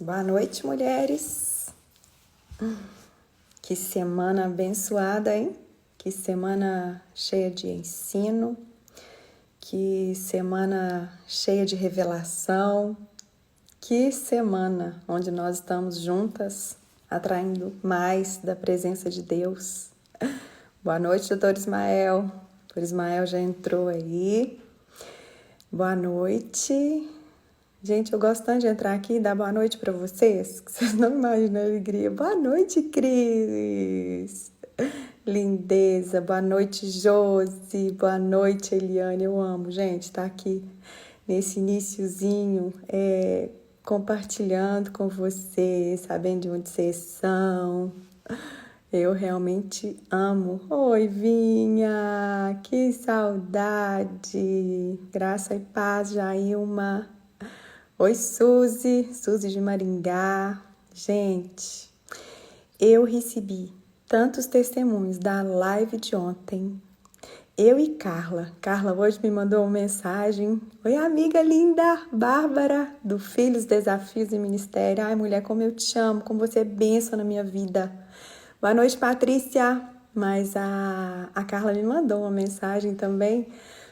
Boa noite, mulheres. Que semana abençoada, hein? Que semana cheia de ensino, que semana cheia de revelação, que semana onde nós estamos juntas, atraindo mais da presença de Deus. Boa noite, doutor Ismael. Doutor Ismael já entrou aí. Boa noite. Gente, eu gosto tanto de entrar aqui e dar boa noite para vocês, que vocês não imaginam a alegria. Boa noite, Cris. Lindeza. Boa noite, Josi. Boa noite, Eliane. Eu amo, gente, estar aqui nesse iniciozinho, compartilhando com vocês, sabendo de onde vocês são. Eu realmente amo. Oi, Vinha. Que saudade. Graça e paz, Jailma. Oi, Suzy de Maringá. Gente, eu recebi tantos testemunhos da live de ontem. Eu e Carla. Carla hoje me mandou uma mensagem. Oi, amiga linda, Bárbara, do Filhos, Desafios e Ministério. Ai, mulher, como eu te amo, como você é bênção na minha vida. Boa noite, Patrícia. Mas a Carla me mandou uma mensagem também,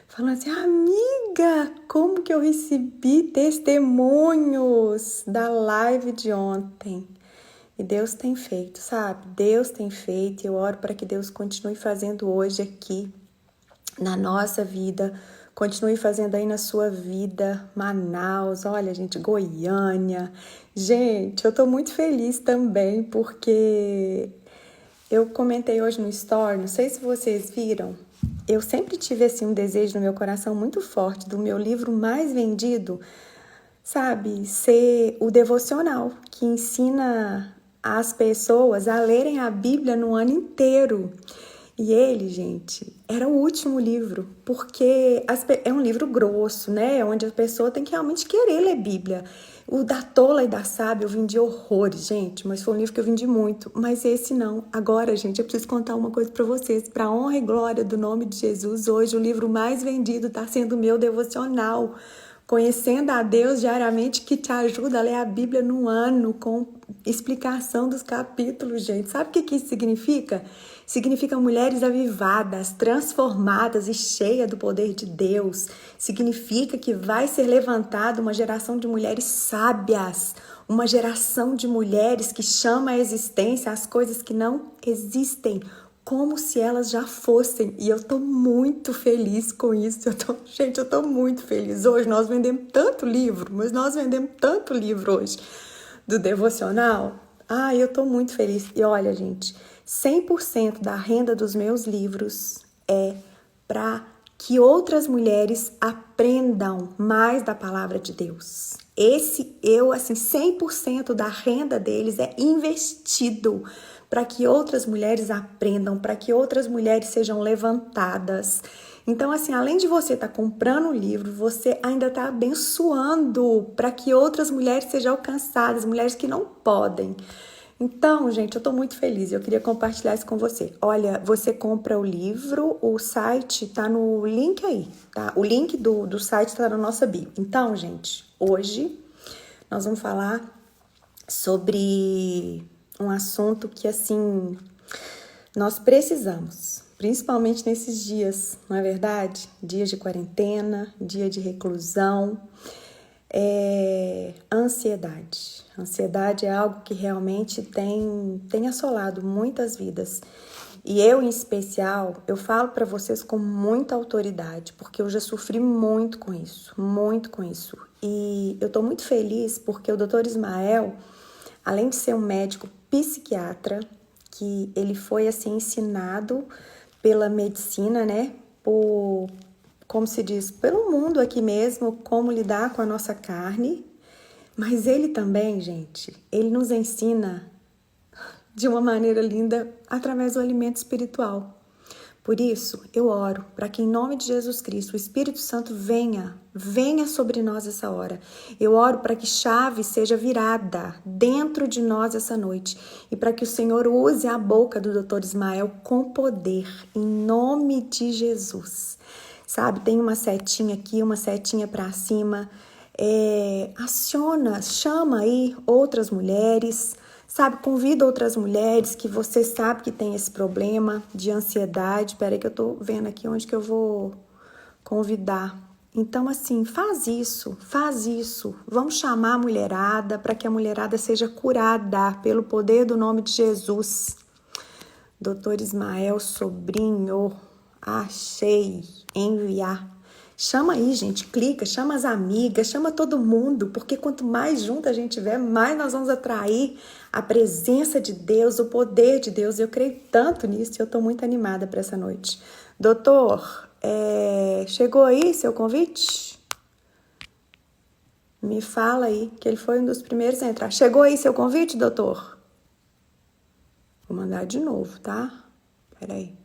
falando assim, amiga, como que eu recebi testemunhos da live de ontem? E Deus tem feito, sabe? Deus tem feito e eu oro para que Deus continue fazendo hoje aqui na nossa vida, continue fazendo aí na sua vida, Manaus, olha, gente, Goiânia. Gente, eu tô muito feliz também porque eu comentei hoje no Story, não sei se vocês viram, eu sempre tive assim um desejo no meu coração muito forte do meu livro mais vendido, sabe, ser o devocional, que ensina as pessoas a lerem a Bíblia no ano inteiro. E ele, gente, era o último livro, porque é um livro grosso, né? Onde a pessoa tem que realmente querer ler Bíblia. O da Tola e da Sábia eu vendi horrores, gente, mas foi um livro que eu vendi muito. Mas esse não. Agora, gente, eu preciso contar uma coisa para vocês. Para a honra e glória do nome de Jesus, hoje o livro mais vendido está sendo o meu devocional. Conhecendo a Deus diariamente, que te ajuda a ler a Bíblia no ano, com explicação dos capítulos, gente. Sabe o que isso significa? Significa mulheres avivadas, transformadas e cheias do poder de Deus. Significa que vai ser levantada uma geração de mulheres sábias, uma geração de mulheres que chama à existência as coisas que não existem, como se elas já fossem. E eu tô muito feliz com isso. Gente, eu tô muito feliz. Hoje nós vendemos tanto livro, mas nós vendemos tanto livro hoje do devocional. Eu tô muito feliz. E olha, gente, 100% da renda dos meus livros é para que outras mulheres aprendam mais da palavra de Deus. 100% da renda deles é investido para que outras mulheres aprendam, para que outras mulheres sejam levantadas. Então, assim, além de você estar comprando o livro, você ainda está abençoando para que outras mulheres sejam alcançadas, mulheres que não podem. Então, gente, eu estou muito feliz. Eu queria compartilhar isso com você. Olha, você compra o livro, o site está no link aí, tá? O link do site está na nossa bio. Então, gente, hoje nós vamos falar sobre um assunto que, assim, nós precisamos, principalmente nesses dias, não é verdade? Dias de quarentena, dia de reclusão, ansiedade. Ansiedade é algo que realmente tem assolado muitas vidas. E eu, em especial, eu falo para vocês com muita autoridade, porque eu já sofri muito com isso, muito com isso. E eu tô muito feliz porque o Dr. Ismael, além de ser um médico psiquiatra, que ele foi assim ensinado pela medicina, né? Como se diz, pelo mundo aqui mesmo, como lidar com a nossa carne. Mas ele também, gente, ele nos ensina de uma maneira linda através do alimento espiritual. Por isso, eu oro para que em nome de Jesus Cristo, o Espírito Santo venha sobre nós essa hora. Eu oro para que chave seja virada dentro de nós essa noite e para que o Senhor use a boca do Dr. Ismael com poder, em nome de Jesus. Sabe, tem uma setinha aqui, uma setinha para cima. aciona, chama aí outras mulheres, sabe? Convida outras mulheres que você sabe que tem esse problema de ansiedade. Espera aí que eu tô vendo aqui onde que eu vou convidar. Então, assim, faz isso, faz isso. Vamos chamar a mulherada para que a mulherada seja curada pelo poder do nome de Jesus. Doutor Ismael Sobrinho, achei, enviar. Chama aí, gente, clica, chama as amigas, chama todo mundo, porque quanto mais junto a gente tiver, mais nós vamos atrair a presença de Deus, o poder de Deus. Eu creio tanto nisso e eu estou muito animada para essa noite. Doutor, chegou aí seu convite? Me fala aí, que ele foi um dos primeiros a entrar. Chegou aí seu convite, doutor? Vou mandar de novo, tá? Peraí.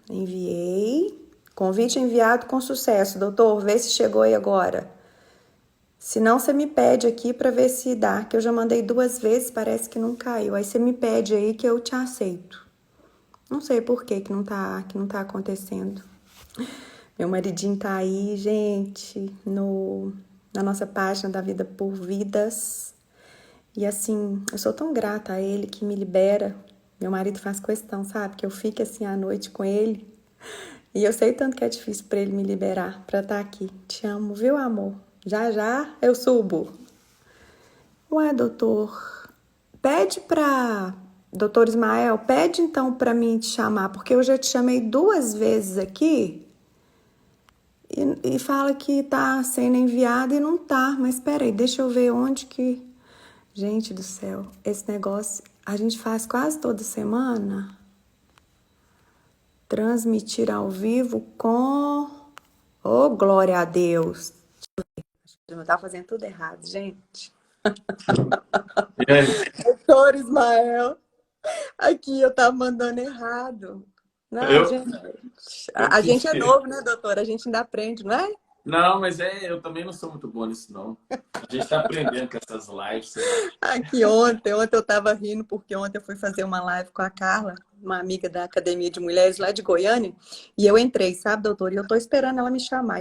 Enviei. Convite enviado com sucesso, doutor. Vê se chegou aí agora. Se não, você me pede aqui para ver se dá, que eu já mandei 2 vezes, parece que não caiu. Aí você me pede aí que eu te aceito. Não sei por que não tá acontecendo. Meu maridinho tá aí, gente, na nossa página da Vida por Vidas. E assim, eu sou tão grata a ele que me libera. Meu marido faz questão, sabe? Que eu fique assim à noite com ele. E eu sei tanto que é difícil para ele me liberar, para estar aqui. Te amo, viu, amor? Já já eu subo. Ué, doutor, pede pra... Doutor Ismael, pede então para mim te chamar, porque eu já te chamei 2 vezes aqui e fala que tá sendo enviado e não tá. Mas espera aí, deixa eu ver onde que... Gente do céu, esse negócio a gente faz quase toda semana. Transmitir ao vivo com... Oh, glória a Deus. Eu tava fazendo tudo errado, gente. E aí? Doutor Ismael. Aqui eu tava mandando errado. Não, Eu, gente. eu A gente é que. novo, né, doutora? A gente ainda aprende, não é? Não, mas eu também não sou muito bom nisso, não. A gente está aprendendo com essas lives, você vai. Aqui ontem eu tava rindo, porque ontem eu fui fazer uma live com a Carla, uma amiga da Academia de Mulheres lá de Goiânia, e eu entrei, sabe, doutora? E eu tô esperando ela me chamar,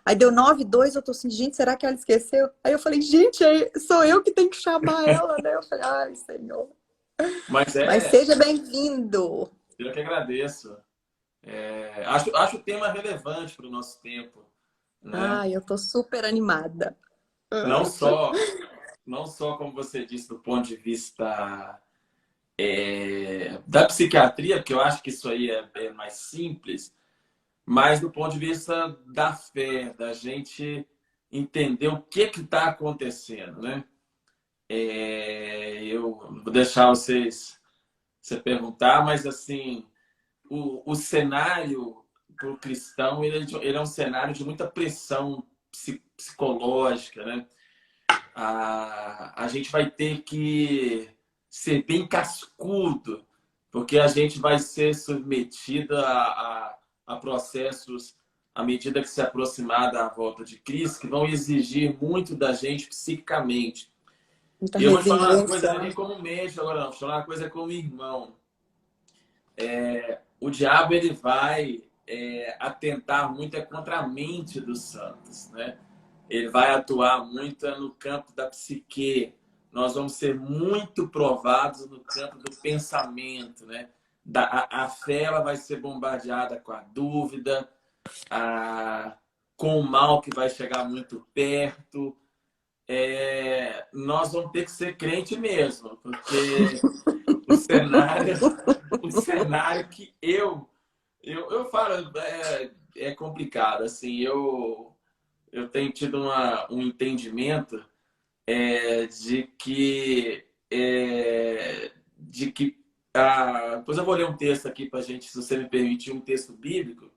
Aí deu 9:02, eu tô assim, gente, será que ela esqueceu? Aí eu falei, gente, sou eu que tenho que chamar ela, né? Eu falei, ai, Senhor. Mas Mas seja bem-vindo. eu que agradeço. Acho o tema relevante para o nosso tempo, né? Ai, eu tô super animada. Não só, não só, como você disse, do ponto de vista da psiquiatria, porque eu acho que isso aí é mais simples, mas do ponto de vista da fé, da gente entender o que está acontecendo, né? Eu vou deixar você perguntar, mas assim, o cenário para o cristão ele é um cenário de muita pressão psicológica, né? A gente vai ter que ser bem cascudo, porque a gente vai ser submetido a processos à medida que se aproximar da volta de Cristo, que vão exigir muito da gente psiquicamente. Muita E eu vou te falar uma coisa, não é resiliência. nem como médico agora, não. Vou te falar uma coisa como irmão. O diabo ele vai atentar muito contra a mente dos santos, né? Ele vai atuar muito no campo da psique. Nós vamos ser muito provados no campo do pensamento, né? A fé ela vai ser bombardeada com a dúvida, com o mal que vai chegar muito perto. Nós vamos ter que ser crente mesmo, porque o cenário, o cenário que eu falo é complicado. Assim, eu tenho tido um entendimento de que depois eu vou ler um texto aqui para a gente, se você me permitir, um texto bíblico,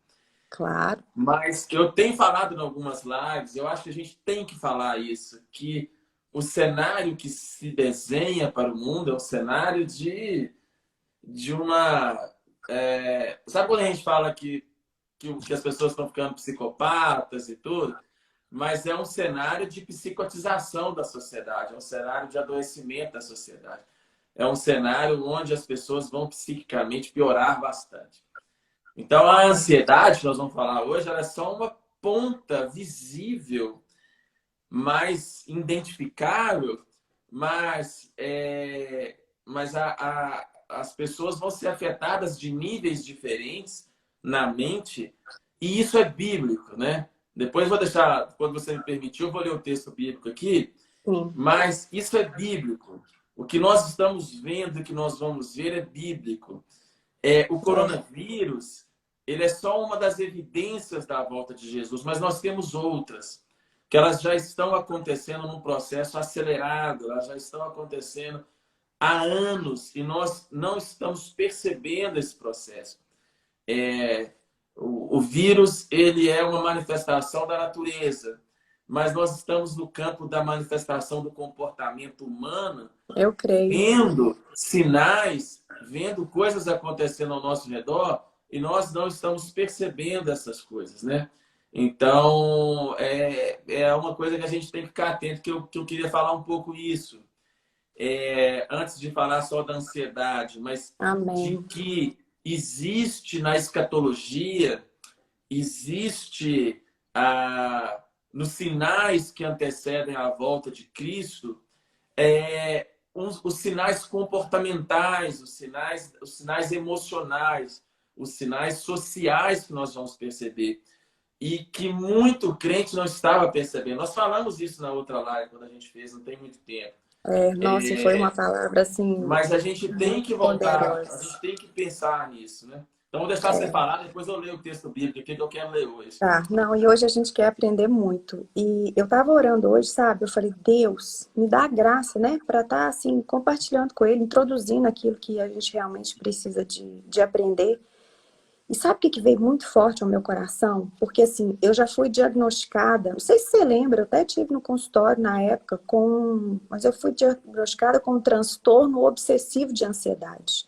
Claro. mas que eu tenho falado em algumas lives, eu acho que a gente tem que falar isso, que o cenário que se desenha para o mundo é um cenário de uma... sabe quando a gente fala que as pessoas estão ficando psicopatas e tudo? Mas é um cenário de psicotização da sociedade, é um cenário de adoecimento da sociedade. É um cenário onde as pessoas vão psiquicamente piorar bastante. Então, a ansiedade, que nós vamos falar hoje, ela é só uma ponta visível, mais identificável, mas, as pessoas vão ser afetadas de níveis diferentes na mente, e isso é bíblico, né? Depois vou deixar, quando você me permitir, eu vou ler o texto bíblico aqui, Sim, mas isso é bíblico. O que nós estamos vendo e que nós vamos ver é bíblico. O é, coronavírus, ele é só uma das evidências da volta de Jesus, mas nós temos outras, que elas já estão acontecendo num processo acelerado, elas já estão acontecendo há anos e nós não estamos percebendo esse processo. É, o vírus, ele é uma manifestação da natureza, mas nós estamos no campo da manifestação do comportamento humano, eu creio. vendo sinais, vendo coisas acontecendo ao nosso redor e nós não estamos percebendo essas coisas, né? Então, é uma coisa que a gente tem que ficar atento, que eu queria falar um pouco isso, antes de falar só da ansiedade, mas de Amém. que existe na escatologia, existe nos sinais que antecedem a volta de Cristo, os sinais comportamentais, os sinais emocionais, os sinais sociais que nós vamos perceber e que muito crente não estava percebendo. Nós falamos isso na outra live, quando a gente fez, não tem muito tempo. É, nossa, e foi uma palavra assim Mas a gente tem muito que voltar, a poderosa. gente tem que pensar nisso, né? Então, vou deixar você É, falar, depois eu leio o texto bíblico, o que eu quero ler hoje. tá, não, e hoje a gente quer aprender muito. E eu tava orando hoje, sabe? Eu falei, Deus, me dá graça, né? Para estar assim, compartilhando com ele, introduzindo aquilo que a gente realmente precisa de aprender. E sabe o que veio muito forte ao meu coração? Porque assim, eu já fui diagnosticada, não sei se você lembra, eu até tive no consultório na época mas eu fui diagnosticada com um transtorno obsessivo de ansiedade.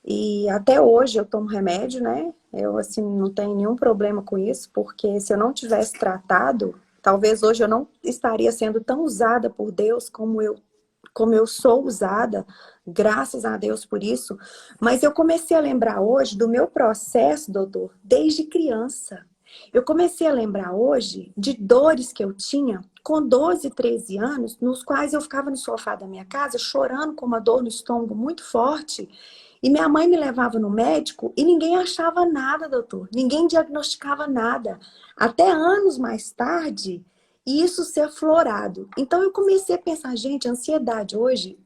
E até hoje eu tomo remédio, né? Eu assim não tenho nenhum problema com isso, porque se eu não tivesse tratado, talvez hoje eu não estaria sendo tão usada por Deus como eu sou usada, graças a Deus por isso. Mas eu comecei a lembrar hoje do meu processo, doutor, desde criança. Eu comecei a lembrar hoje de dores que eu tinha com 12, 13 anos, nos quais eu ficava no sofá da minha casa chorando com uma dor no estômago muito forte. E minha mãe me levava no médico e ninguém achava nada, doutor. Ninguém diagnosticava nada. Até anos mais tarde, isso ser aflorado. Então eu comecei a pensar, gente, a ansiedade hoje,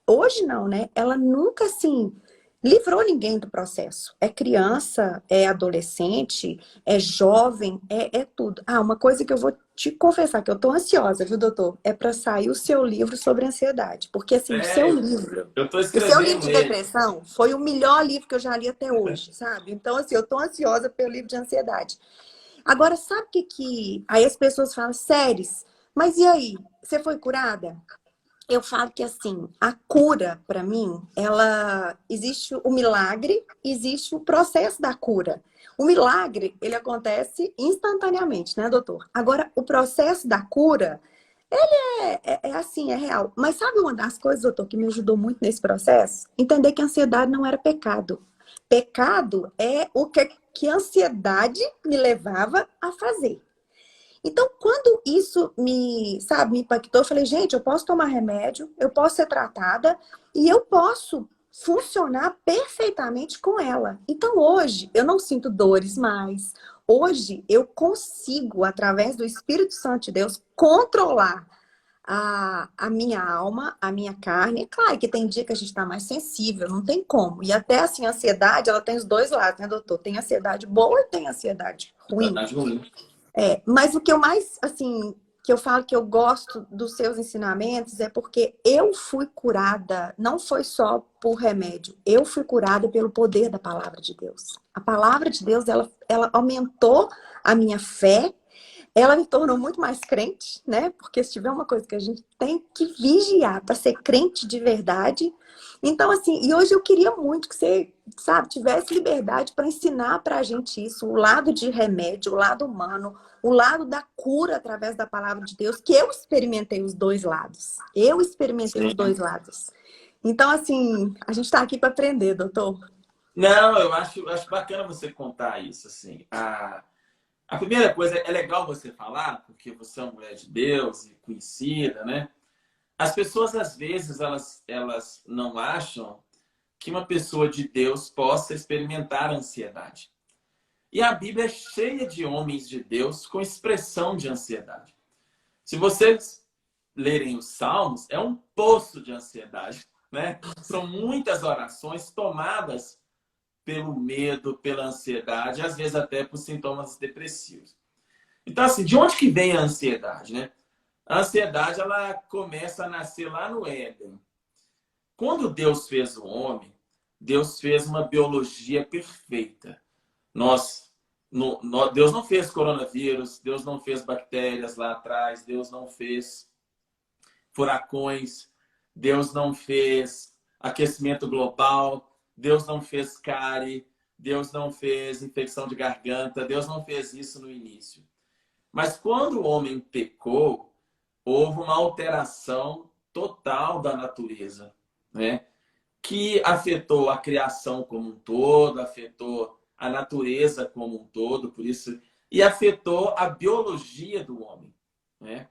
hoje não, né? Ela nunca assim livrou ninguém do processo. É criança, é adolescente, é jovem, é tudo. Ah, uma coisa que eu vou te confessar que eu tô ansiosa, viu, doutor? É para sair o seu livro sobre ansiedade, porque assim, Eu estou o seu livro escrevendo de ele. depressão foi o melhor livro que eu já li até hoje, sabe? Então assim, eu tô ansiosa pelo livro de ansiedade. Agora, sabe o que. Aí as pessoas falam, Séries, mas e aí? Você foi curada? Eu falo que assim, a cura, para mim, ela existe o milagre, existe o processo da cura. O milagre, ele acontece instantaneamente, né, doutor? Agora, o processo da cura, é assim, é real. Mas sabe uma das coisas, doutor, que me ajudou muito nesse processo? Entender que a ansiedade não era pecado. Pecado é o que a ansiedade me levava a fazer. Então, quando isso me impactou, eu falei, gente, eu posso tomar remédio, eu posso ser tratada e eu posso funcionar perfeitamente com ela. Então, hoje, eu não sinto dores mais. Hoje, eu consigo, através do Espírito Santo de Deus, controlar a minha alma, a minha carne. É claro que tem dia que a gente está mais sensível, não tem como. E até assim, a ansiedade, ela tem os dois lados, né, doutor? Tem ansiedade boa e tem ansiedade ruim. Tá, Júlio? Mas o que eu mais, assim, que eu falo que eu gosto dos seus ensinamentos é porque eu fui curada, não foi só por remédio, eu fui curada pelo poder da palavra de Deus. A palavra de Deus, ela aumentou a minha fé, ela me tornou muito mais crente, né? Porque se tiver uma coisa que a gente tem que vigiar para ser crente de verdade. Então, assim, e hoje eu queria muito que você, sabe, tivesse liberdade para ensinar para a gente isso, o lado de remédio, o lado humano, o lado da cura através da palavra de Deus, que eu experimentei os dois lados. Eu experimentei os Sim. dois lados. Então, assim, a gente está aqui para aprender, doutor. Não, eu acho bacana você contar isso, assim. A primeira coisa, é legal você falar, porque você é uma mulher de Deus e conhecida, né? As pessoas, às vezes, elas não acham que uma pessoa de Deus possa experimentar ansiedade. E a Bíblia é cheia de homens de Deus com expressão de ansiedade. Se vocês lerem os Salmos, é um poço de ansiedade, né? São muitas orações tomadas pelo medo, pela ansiedade, às vezes até por sintomas depressivos. Então, assim, de onde que vem a ansiedade, né? A ansiedade, ela começa a nascer lá no Éden. Quando Deus fez o homem, Deus fez uma biologia perfeita. Deus não fez coronavírus, Deus não fez bactérias lá atrás, Deus não fez furacões, Deus não fez aquecimento global, Deus não fez cárie, Deus não fez infecção de garganta, Deus não fez isso no início. Mas quando o homem pecou, houve uma alteração total da natureza, né? Que afetou a criação como um todo, afetou a natureza como um todo, por isso, e afetou a biologia do homem, né?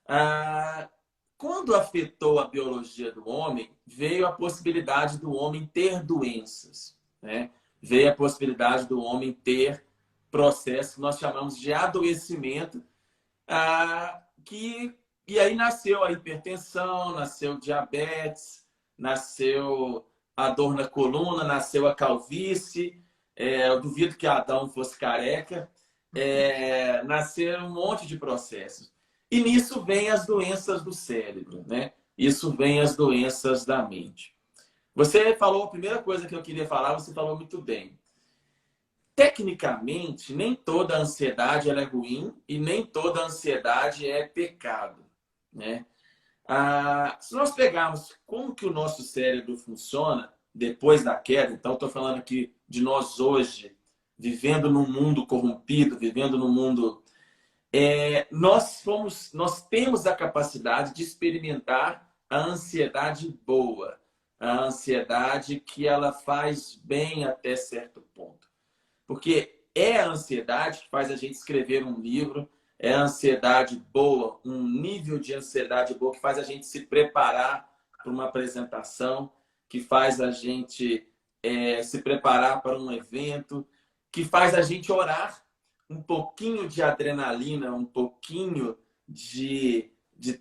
Ah, quando afetou a biologia do homem, veio a possibilidade do homem ter doenças, né? Veio a possibilidade do homem ter processos que nós chamamos de adoecimento, e aí nasceu a hipertensão, nasceu o diabetes, nasceu a dor na coluna, nasceu a calvície. Eu duvido que Adão fosse careca. Nasceram um monte de processos. E nisso vem as doenças do cérebro, né? Isso vem as doenças da mente. Você falou, a primeira coisa que eu queria falar, você falou muito bem. Tecnicamente, nem toda ansiedade ela é ruim e nem toda ansiedade é pecado, né? Se nós pegarmos como que o nosso cérebro funciona depois da queda, então estou falando aqui de nós hoje, vivendo num mundo corrompido, vivendo num mundo... nós temos a capacidade de experimentar a ansiedade boa, a ansiedade que ela faz bem até certo ponto. Porque é a ansiedade que faz a gente escrever um livro, é a ansiedade boa, um nível de ansiedade boa que faz a gente se preparar para uma apresentação, que faz a gente se preparar para um evento, que faz a gente orar. Um pouquinho de adrenalina, um pouquinho de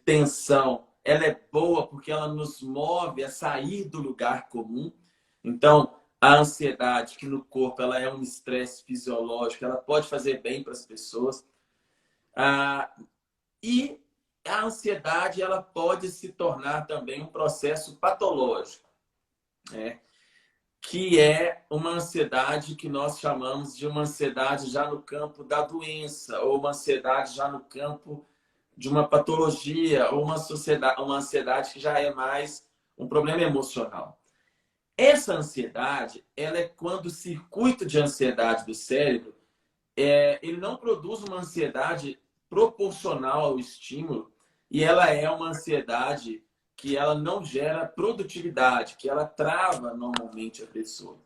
tensão, ela é boa porque ela nos move a sair do lugar comum. Então, a ansiedade, que no corpo ela é um estresse fisiológico, ela pode fazer bem para as pessoas. E a ansiedade ela pode se tornar também um processo patológico, né? Que é uma ansiedade que nós chamamos de uma ansiedade já no campo da doença, ou uma ansiedade já no campo de uma patologia, ou uma ansiedade que já é mais um problema emocional. Essa ansiedade, ela é quando o circuito de ansiedade do cérebro, ele não produz uma ansiedade proporcional ao estímulo, e ela é uma ansiedade que ela não gera produtividade, que ela trava normalmente a pessoa.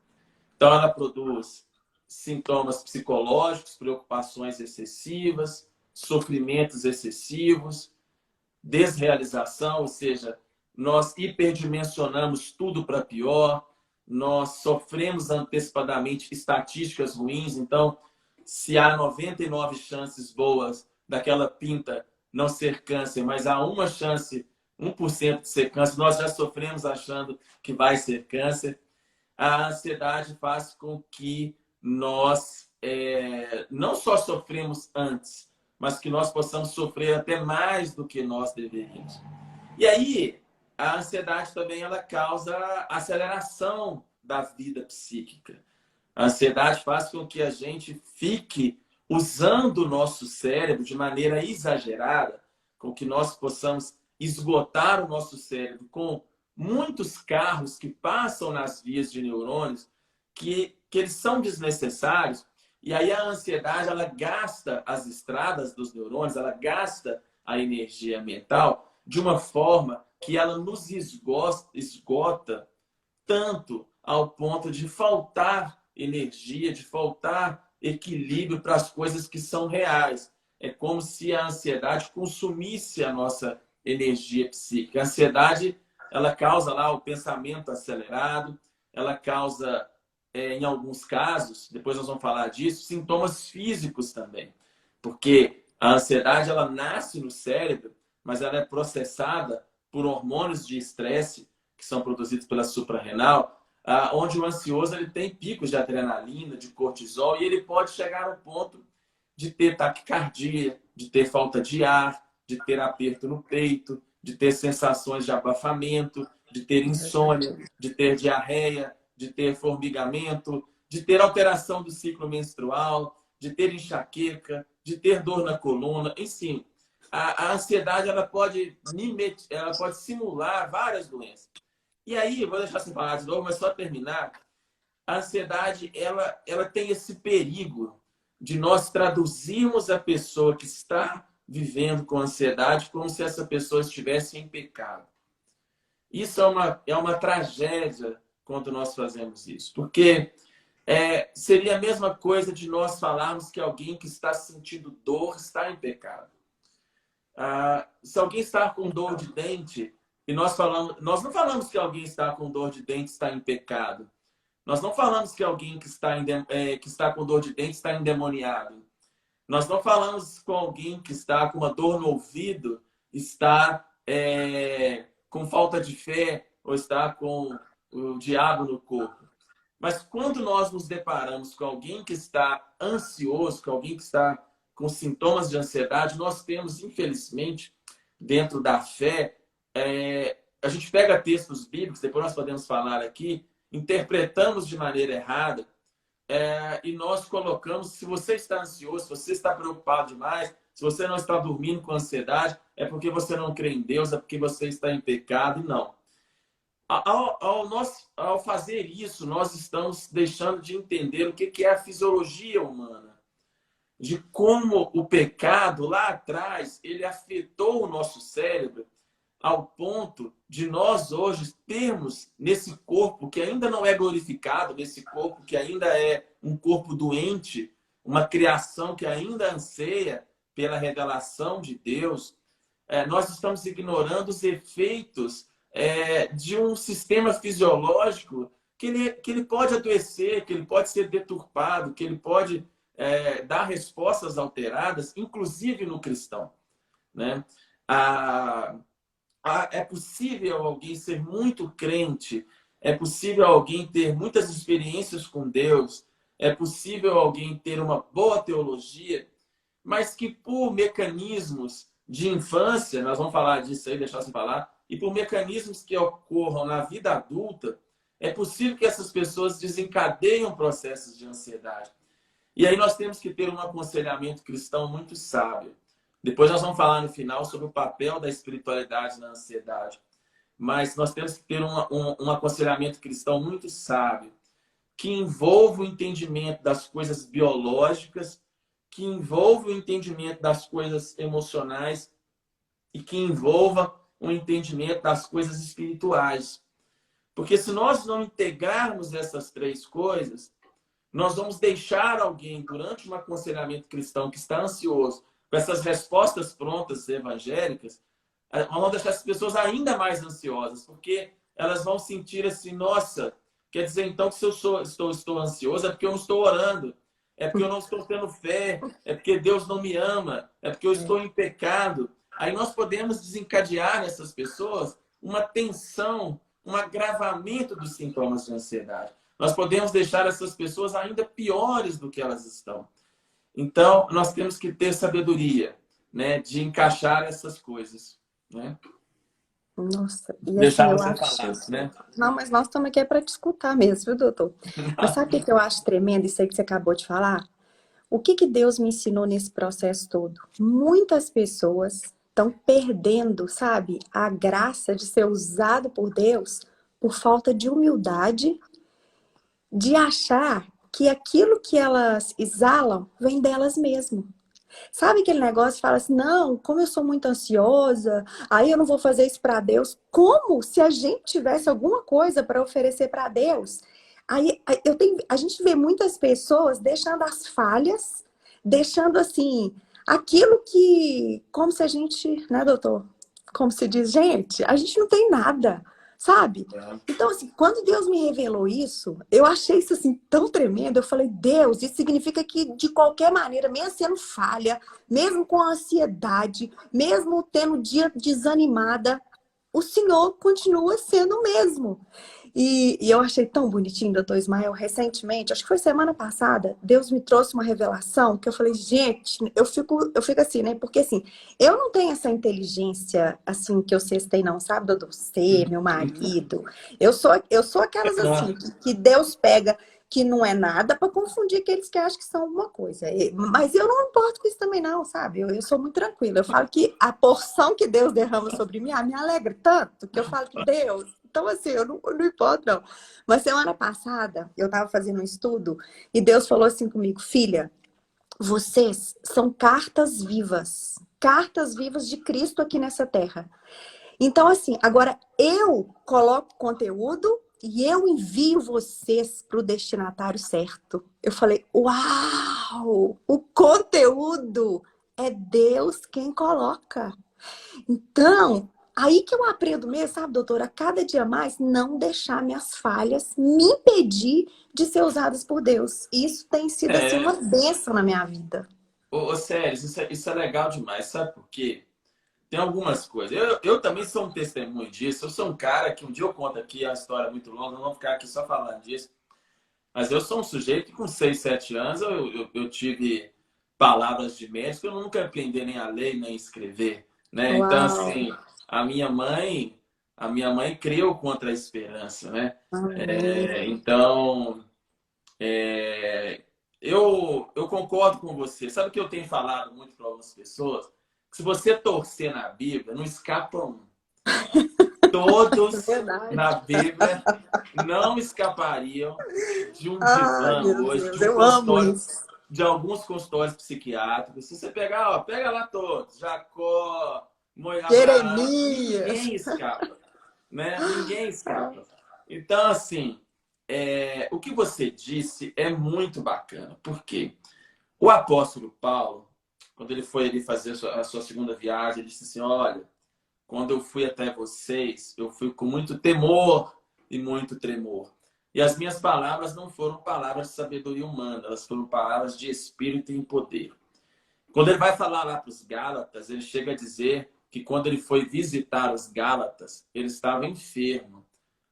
Então, ela produz sintomas psicológicos, preocupações excessivas, sofrimentos excessivos, desrealização, ou seja, nós hiperdimensionamos tudo para pior, nós sofremos antecipadamente estatísticas ruins. Então, se há 99 chances boas daquela pinta não ser câncer, mas há uma chance, 1% de ser câncer, nós já sofremos achando que vai ser câncer. A ansiedade faz com que nós não só sofremos antes, mas que nós possamos sofrer até mais do que nós deveríamos. E aí, a ansiedade também ela causa aceleração da vida psíquica. A ansiedade faz com que a gente fique usando o nosso cérebro de maneira exagerada, com que nós possamos esgotar o nosso cérebro com muitos carros que passam nas vias de neurônios, que eles são desnecessários. E aí a ansiedade ela gasta as estradas dos neurônios, ela gasta a energia mental de uma forma que ela nos esgota tanto ao ponto de faltar energia, de faltar equilíbrio para as coisas que são reais. É como se a ansiedade consumisse a nossa energia psíquica. A ansiedade, ela causa lá o pensamento acelerado, ela causa, em alguns casos, depois nós vamos falar disso, sintomas físicos também. Porque a ansiedade, ela nasce no cérebro, mas ela é processada por hormônios de estresse que são produzidos pela suprarrenal, onde o ansioso ele tem picos de adrenalina, de cortisol, e ele pode chegar ao ponto de ter taquicardia, de ter falta de ar, de ter aperto no peito, de ter sensações de abafamento, de ter insônia, de ter diarreia, de ter formigamento, de ter alteração do ciclo menstrual, de ter enxaqueca, de ter dor na coluna, enfim. A ansiedade ela pode simular várias doenças. E aí, vou deixar sem falar de novo, mas só terminar. A ansiedade, ela tem esse perigo de nós traduzirmos a pessoa que está vivendo com ansiedade como se essa pessoa estivesse em pecado. Isso é uma tragédia quando nós fazemos isso. Porque seria a mesma coisa de nós falarmos que alguém que está sentindo dor está em pecado. Se alguém está com dor de dente, e nós não falamos que alguém está com dor de dente está em pecado. Nós não falamos que alguém que está com dor de dente está endemoniado. Nós não falamos com alguém que está com uma dor no ouvido, está com falta de fé ou está com o diabo no corpo. Mas quando nós nos deparamos com alguém que está ansioso, com alguém que está com sintomas de ansiedade, nós temos, infelizmente, dentro da fé, a gente pega textos bíblicos, depois nós podemos falar aqui, interpretamos de maneira errada, e nós colocamos, se você está ansioso, se você está preocupado demais, se você não está dormindo com ansiedade, é porque você não crê em Deus, é porque você está em pecado, e não. Ao fazer isso, nós estamos deixando de entender o que é a fisiologia humana, de como o pecado lá atrás ele afetou o nosso cérebro ao ponto de nós hoje termos nesse corpo que ainda não é glorificado, nesse corpo que ainda é um corpo doente, uma criação que ainda anseia pela revelação de Deus, nós estamos ignorando os efeitos de um sistema fisiológico que ele pode adoecer, que ele pode ser deturpado, que ele pode dar respostas alteradas, inclusive no cristão, né? É possível alguém ser muito crente, é possível alguém ter muitas experiências com Deus, é possível alguém ter uma boa teologia, mas que por mecanismos de infância, nós vamos falar disso aí, deixar sem falar, e por mecanismos que ocorram na vida adulta, é possível que essas pessoas desencadeiem processos de ansiedade. E aí nós temos que ter um aconselhamento cristão muito sábio. Depois nós vamos falar no final sobre o papel da espiritualidade na ansiedade. Mas nós temos que ter um aconselhamento cristão muito sábio, que envolva o entendimento das coisas biológicas, que envolva o entendimento das coisas emocionais e que envolva o entendimento das coisas espirituais. Porque se nós não integrarmos essas três coisas, nós vamos deixar alguém, durante um aconselhamento cristão que está ansioso, com essas respostas prontas evangélicas, vamos deixar as pessoas ainda mais ansiosas, porque elas vão sentir assim, nossa, quer dizer então que se eu estou ansioso é porque eu não estou orando, é porque eu não estou tendo fé, é porque Deus não me ama, é porque eu estou em pecado. Aí nós podemos desencadear nessas pessoas uma tensão, um agravamento dos sintomas de ansiedade. Nós podemos deixar essas pessoas ainda piores do que elas estão. Então, nós temos que ter sabedoria, né, de encaixar essas coisas, né? Nossa, e assim, Deixar eu você acho... falar, né? Não, mas nós estamos aqui para te escutar mesmo, viu, doutor? Mas sabe o que eu acho tremendo, isso aí que você acabou de falar? O que Deus me ensinou nesse processo todo? Muitas pessoas estão perdendo, sabe, a graça de ser usado por Deus por falta de humildade, de achar que aquilo que elas exalam vem delas mesmas. Sabe aquele negócio que fala assim, não, como eu sou muito ansiosa, aí eu não vou fazer isso para Deus. Como se a gente tivesse alguma coisa para oferecer para Deus? A gente vê muitas pessoas deixando as falhas, deixando assim, aquilo que, como se a gente, né, doutor? Como se diz, gente, a gente não tem nada, sabe? É. Então, assim, quando Deus me revelou isso, eu achei isso assim tão tremendo. Eu falei, Deus, isso significa que de qualquer maneira, mesmo sendo falha, mesmo com ansiedade, mesmo tendo um dia desanimada, o Senhor continua sendo o mesmo. E eu achei tão bonitinho, doutor Ismael, recentemente, acho que foi semana passada, Deus me trouxe uma revelação que eu falei, gente, eu fico assim, né? Porque assim, eu não tenho essa inteligência assim que vocês têm, não, sabe, doutor? Você, meu marido. Eu sou aquelas assim, que Deus pega que não é nada para confundir aqueles que acham que são alguma coisa. Mas eu não importo com isso também, não, sabe? Eu sou muito tranquila. Eu falo que a porção que Deus derrama sobre mim, me alegra tanto que eu falo que Deus. Então, assim, eu não importo, não. Mas semana passada, eu estava fazendo um estudo e Deus falou assim comigo, filha, vocês são cartas vivas de Cristo aqui nessa terra. Então, assim, agora eu coloco conteúdo e eu envio vocês para o destinatário certo. Eu falei, uau! O conteúdo é Deus quem coloca. Então, aí que eu aprendo mesmo, sabe, doutora? A cada dia mais, não deixar minhas falhas me impedir de ser usadas por Deus. Isso tem sido, assim, uma É. bênção na minha vida. Ô, Séries, isso é legal demais, sabe por quê? Tem algumas coisas. Eu também sou um testemunho disso. Eu sou um cara que um dia eu conto aqui, é uma história muito longa, não vou ficar aqui só falando disso. Mas eu sou um sujeito que com 6, 7 anos eu tive palavras de médico, eu nunca aprendi nem a ler nem a escrever, né? Então, Uau! assim, a minha mãe, a minha mãe creu contra a esperança, né? Amém. Então, é, eu concordo com você. Sabe o que eu tenho falado muito para algumas pessoas? Que se você torcer na Bíblia, não escapa um. É Todos verdade. na Bíblia não escapariam de um Ai, divã meu hoje, Deus, eu amo isso. de alguns consultórios psiquiátricos. Se você pegar, ó, pega lá todos, Jacó, Abraão, Jeremias. ninguém escapa, né? Ninguém escapa. Então, assim, o que você disse é muito bacana. Por quê? O apóstolo Paulo, quando ele foi ali fazer a sua segunda viagem, ele disse assim, olha, quando eu fui até vocês, eu fui com muito temor e muito tremor. E as minhas palavras não foram palavras de sabedoria humana, elas foram palavras de espírito e em poder. Quando ele vai falar lá para os Gálatas, ele chega a dizer que quando ele foi visitar os Gálatas, ele estava enfermo.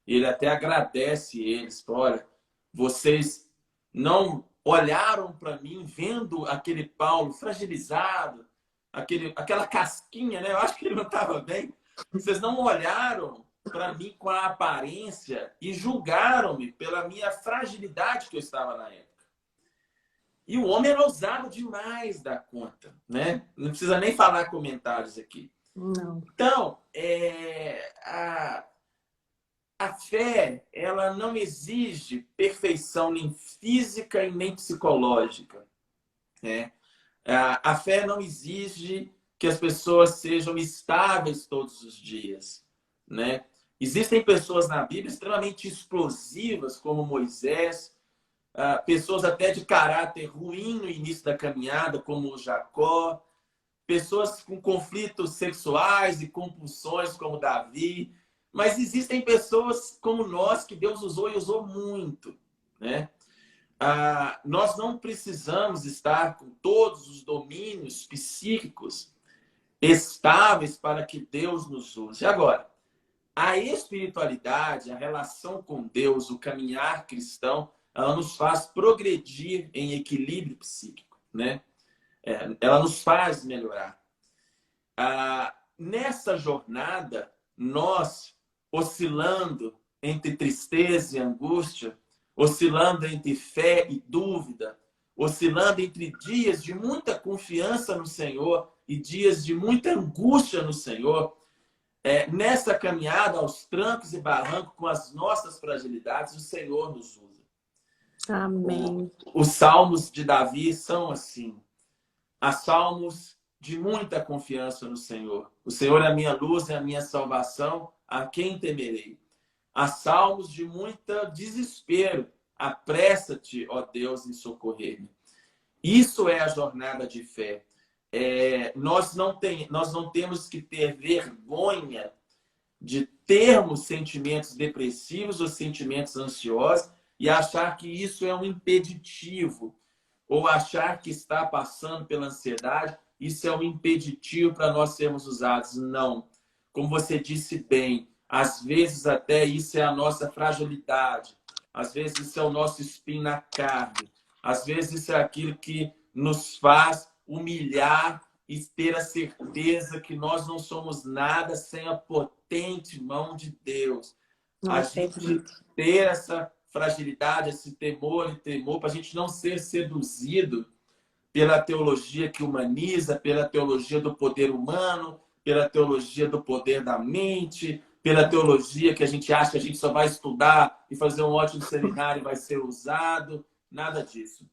E ele até agradece eles, olha, vocês não olharam para mim vendo aquele Paulo fragilizado, aquela casquinha, né? Eu acho que ele não estava bem. Vocês não olharam para mim com a aparência e julgaram-me pela minha fragilidade que eu estava na época. E o homem era ousado demais da conta, né? Não precisa nem falar comentários aqui. Não. Então, a fé, ela não exige perfeição nem física e nem psicológica, né? A fé não exige que as pessoas sejam estáveis todos os dias, né? Existem pessoas na Bíblia extremamente explosivas, como Moisés, pessoas até de caráter ruim no início da caminhada, como Jacó, pessoas com conflitos sexuais e compulsões, como Davi, mas existem pessoas como nós que Deus usou e usou muito, né? Nós não precisamos estar com todos os domínios psíquicos estáveis para que Deus nos use. Agora, a espiritualidade, a relação com Deus, o caminhar cristão, ela nos faz progredir em equilíbrio psíquico, né? Ela nos faz melhorar. Nessa jornada, nós oscilando entre tristeza e angústia, oscilando entre fé e dúvida, oscilando entre dias de muita confiança no Senhor e dias de muita angústia no Senhor, nessa caminhada aos trancos e barrancos com as nossas fragilidades, o Senhor nos usa. Amém. Os salmos de Davi são assim. Há salmos de muita confiança no Senhor. O Senhor é a minha luz, é a minha salvação, a quem temerei? Há salmos de muita desespero. Apressa-te, ó Deus, em socorrer-me. Isso é a jornada de fé. Nós não temos que ter vergonha de termos sentimentos depressivos ou sentimentos ansiosos e achar que isso é um impeditivo, ou achar que está passando pela ansiedade, isso é um impeditivo para nós sermos usados. Não. Como você disse bem, às vezes até isso é a nossa fragilidade, às vezes isso é o nosso espinho na carne, às vezes isso é aquilo que nos faz humilhar e ter a certeza que nós não somos nada sem a potente mão de Deus. A gente ter essa fragilidade, esse temor e temor, para a gente não ser seduzido pela teologia que humaniza, pela teologia do poder humano, pela teologia do poder da mente, pela teologia que a gente acha que a gente só vai estudar e fazer um ótimo seminário e vai ser usado. Nada disso.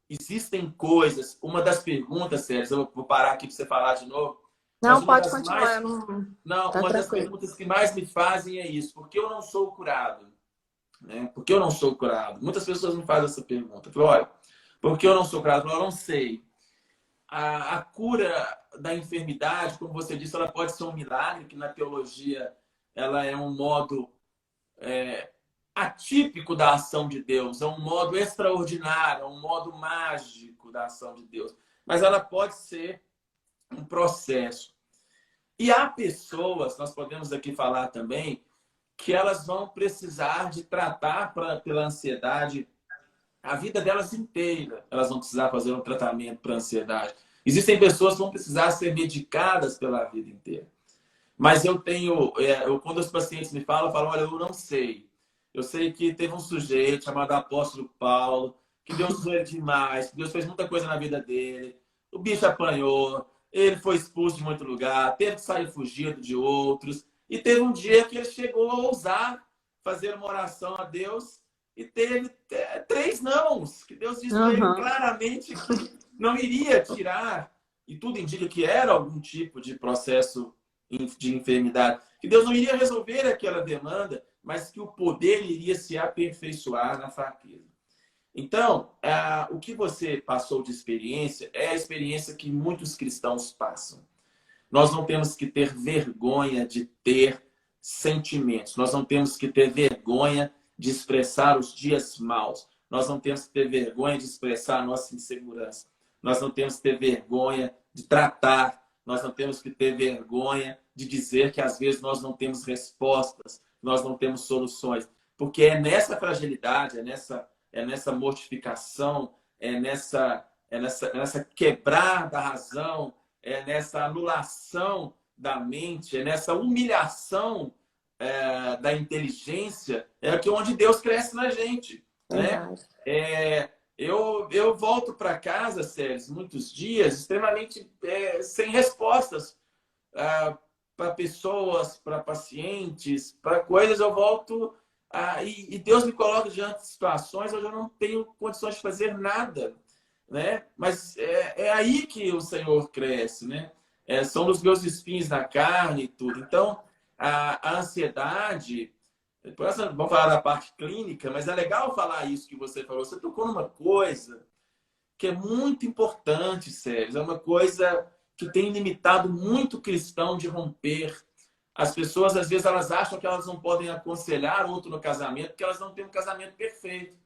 Existem coisas... Uma das perguntas, Sérgio, eu vou parar aqui para você falar de novo. Não, pode continuar. Uma das perguntas que mais me fazem é isso. Por que eu não sou curado? Né? Por que eu não sou curado? Muitas pessoas me fazem essa pergunta. Eu falo, olha, por que eu não sou curado? Eu não sei. A cura da enfermidade, como você disse, ela pode ser um milagre, que na teologia ela é um modo atípico da ação de Deus, é um modo extraordinário, é um modo mágico da ação de Deus. Mas ela pode ser um processo. E há pessoas, nós podemos aqui falar também, que elas vão precisar de tratar pela ansiedade a vida delas inteira. Elas vão precisar fazer um tratamento para ansiedade. Existem pessoas que vão precisar ser medicadas pela vida inteira. Mas quando os pacientes me falam, eu falo, olha, eu não sei. Eu sei que teve um sujeito chamado Apóstolo Paulo, que Deus usou ele demais, que Deus fez muita coisa na vida dele. O bicho apanhou, ele foi expulso de muito lugar, teve que sair fugido de outros. E teve um dia que ele chegou a ousar fazer uma oração a Deus e teve 3 nãos, que Deus disse para ele claramente que não iria tirar, e tudo indica que era algum tipo de processo de enfermidade, que Deus não iria resolver aquela demanda, mas que o poder iria se aperfeiçoar na fraqueza. Então, o que você passou de experiência é a experiência que muitos cristãos passam. Nós não temos que ter vergonha de ter sentimentos. Nós não temos que ter vergonha de expressar os dias maus. Nós não temos que ter vergonha de expressar a nossa insegurança. Nós não temos que ter vergonha de tratar. Nós não temos que ter vergonha de dizer que às vezes nós não temos respostas, nós não temos soluções. Porque é nessa fragilidade, é nessa mortificação, é nessa quebrar da razão, é nessa anulação da mente, é nessa humilhação da inteligência, onde Deus cresce na gente. Né? Eu volto para casa, Sérgio, muitos dias, extremamente sem respostas para pessoas, para pacientes, para coisas. Eu volto e Deus me coloca diante de situações onde eu não tenho condições de fazer nada. Né? Mas é aí que o Senhor cresce, né? São os meus espinhos na carne e tudo. Então, a ansiedade, depois vamos falar da parte clínica, mas é legal falar isso que você falou. Você tocou numa coisa que é muito importante, Sérgio. É uma coisa que tem limitado muito cristão de romper. As pessoas, às vezes, elas acham que elas não podem aconselhar outro no casamento porque elas não têm um casamento perfeito.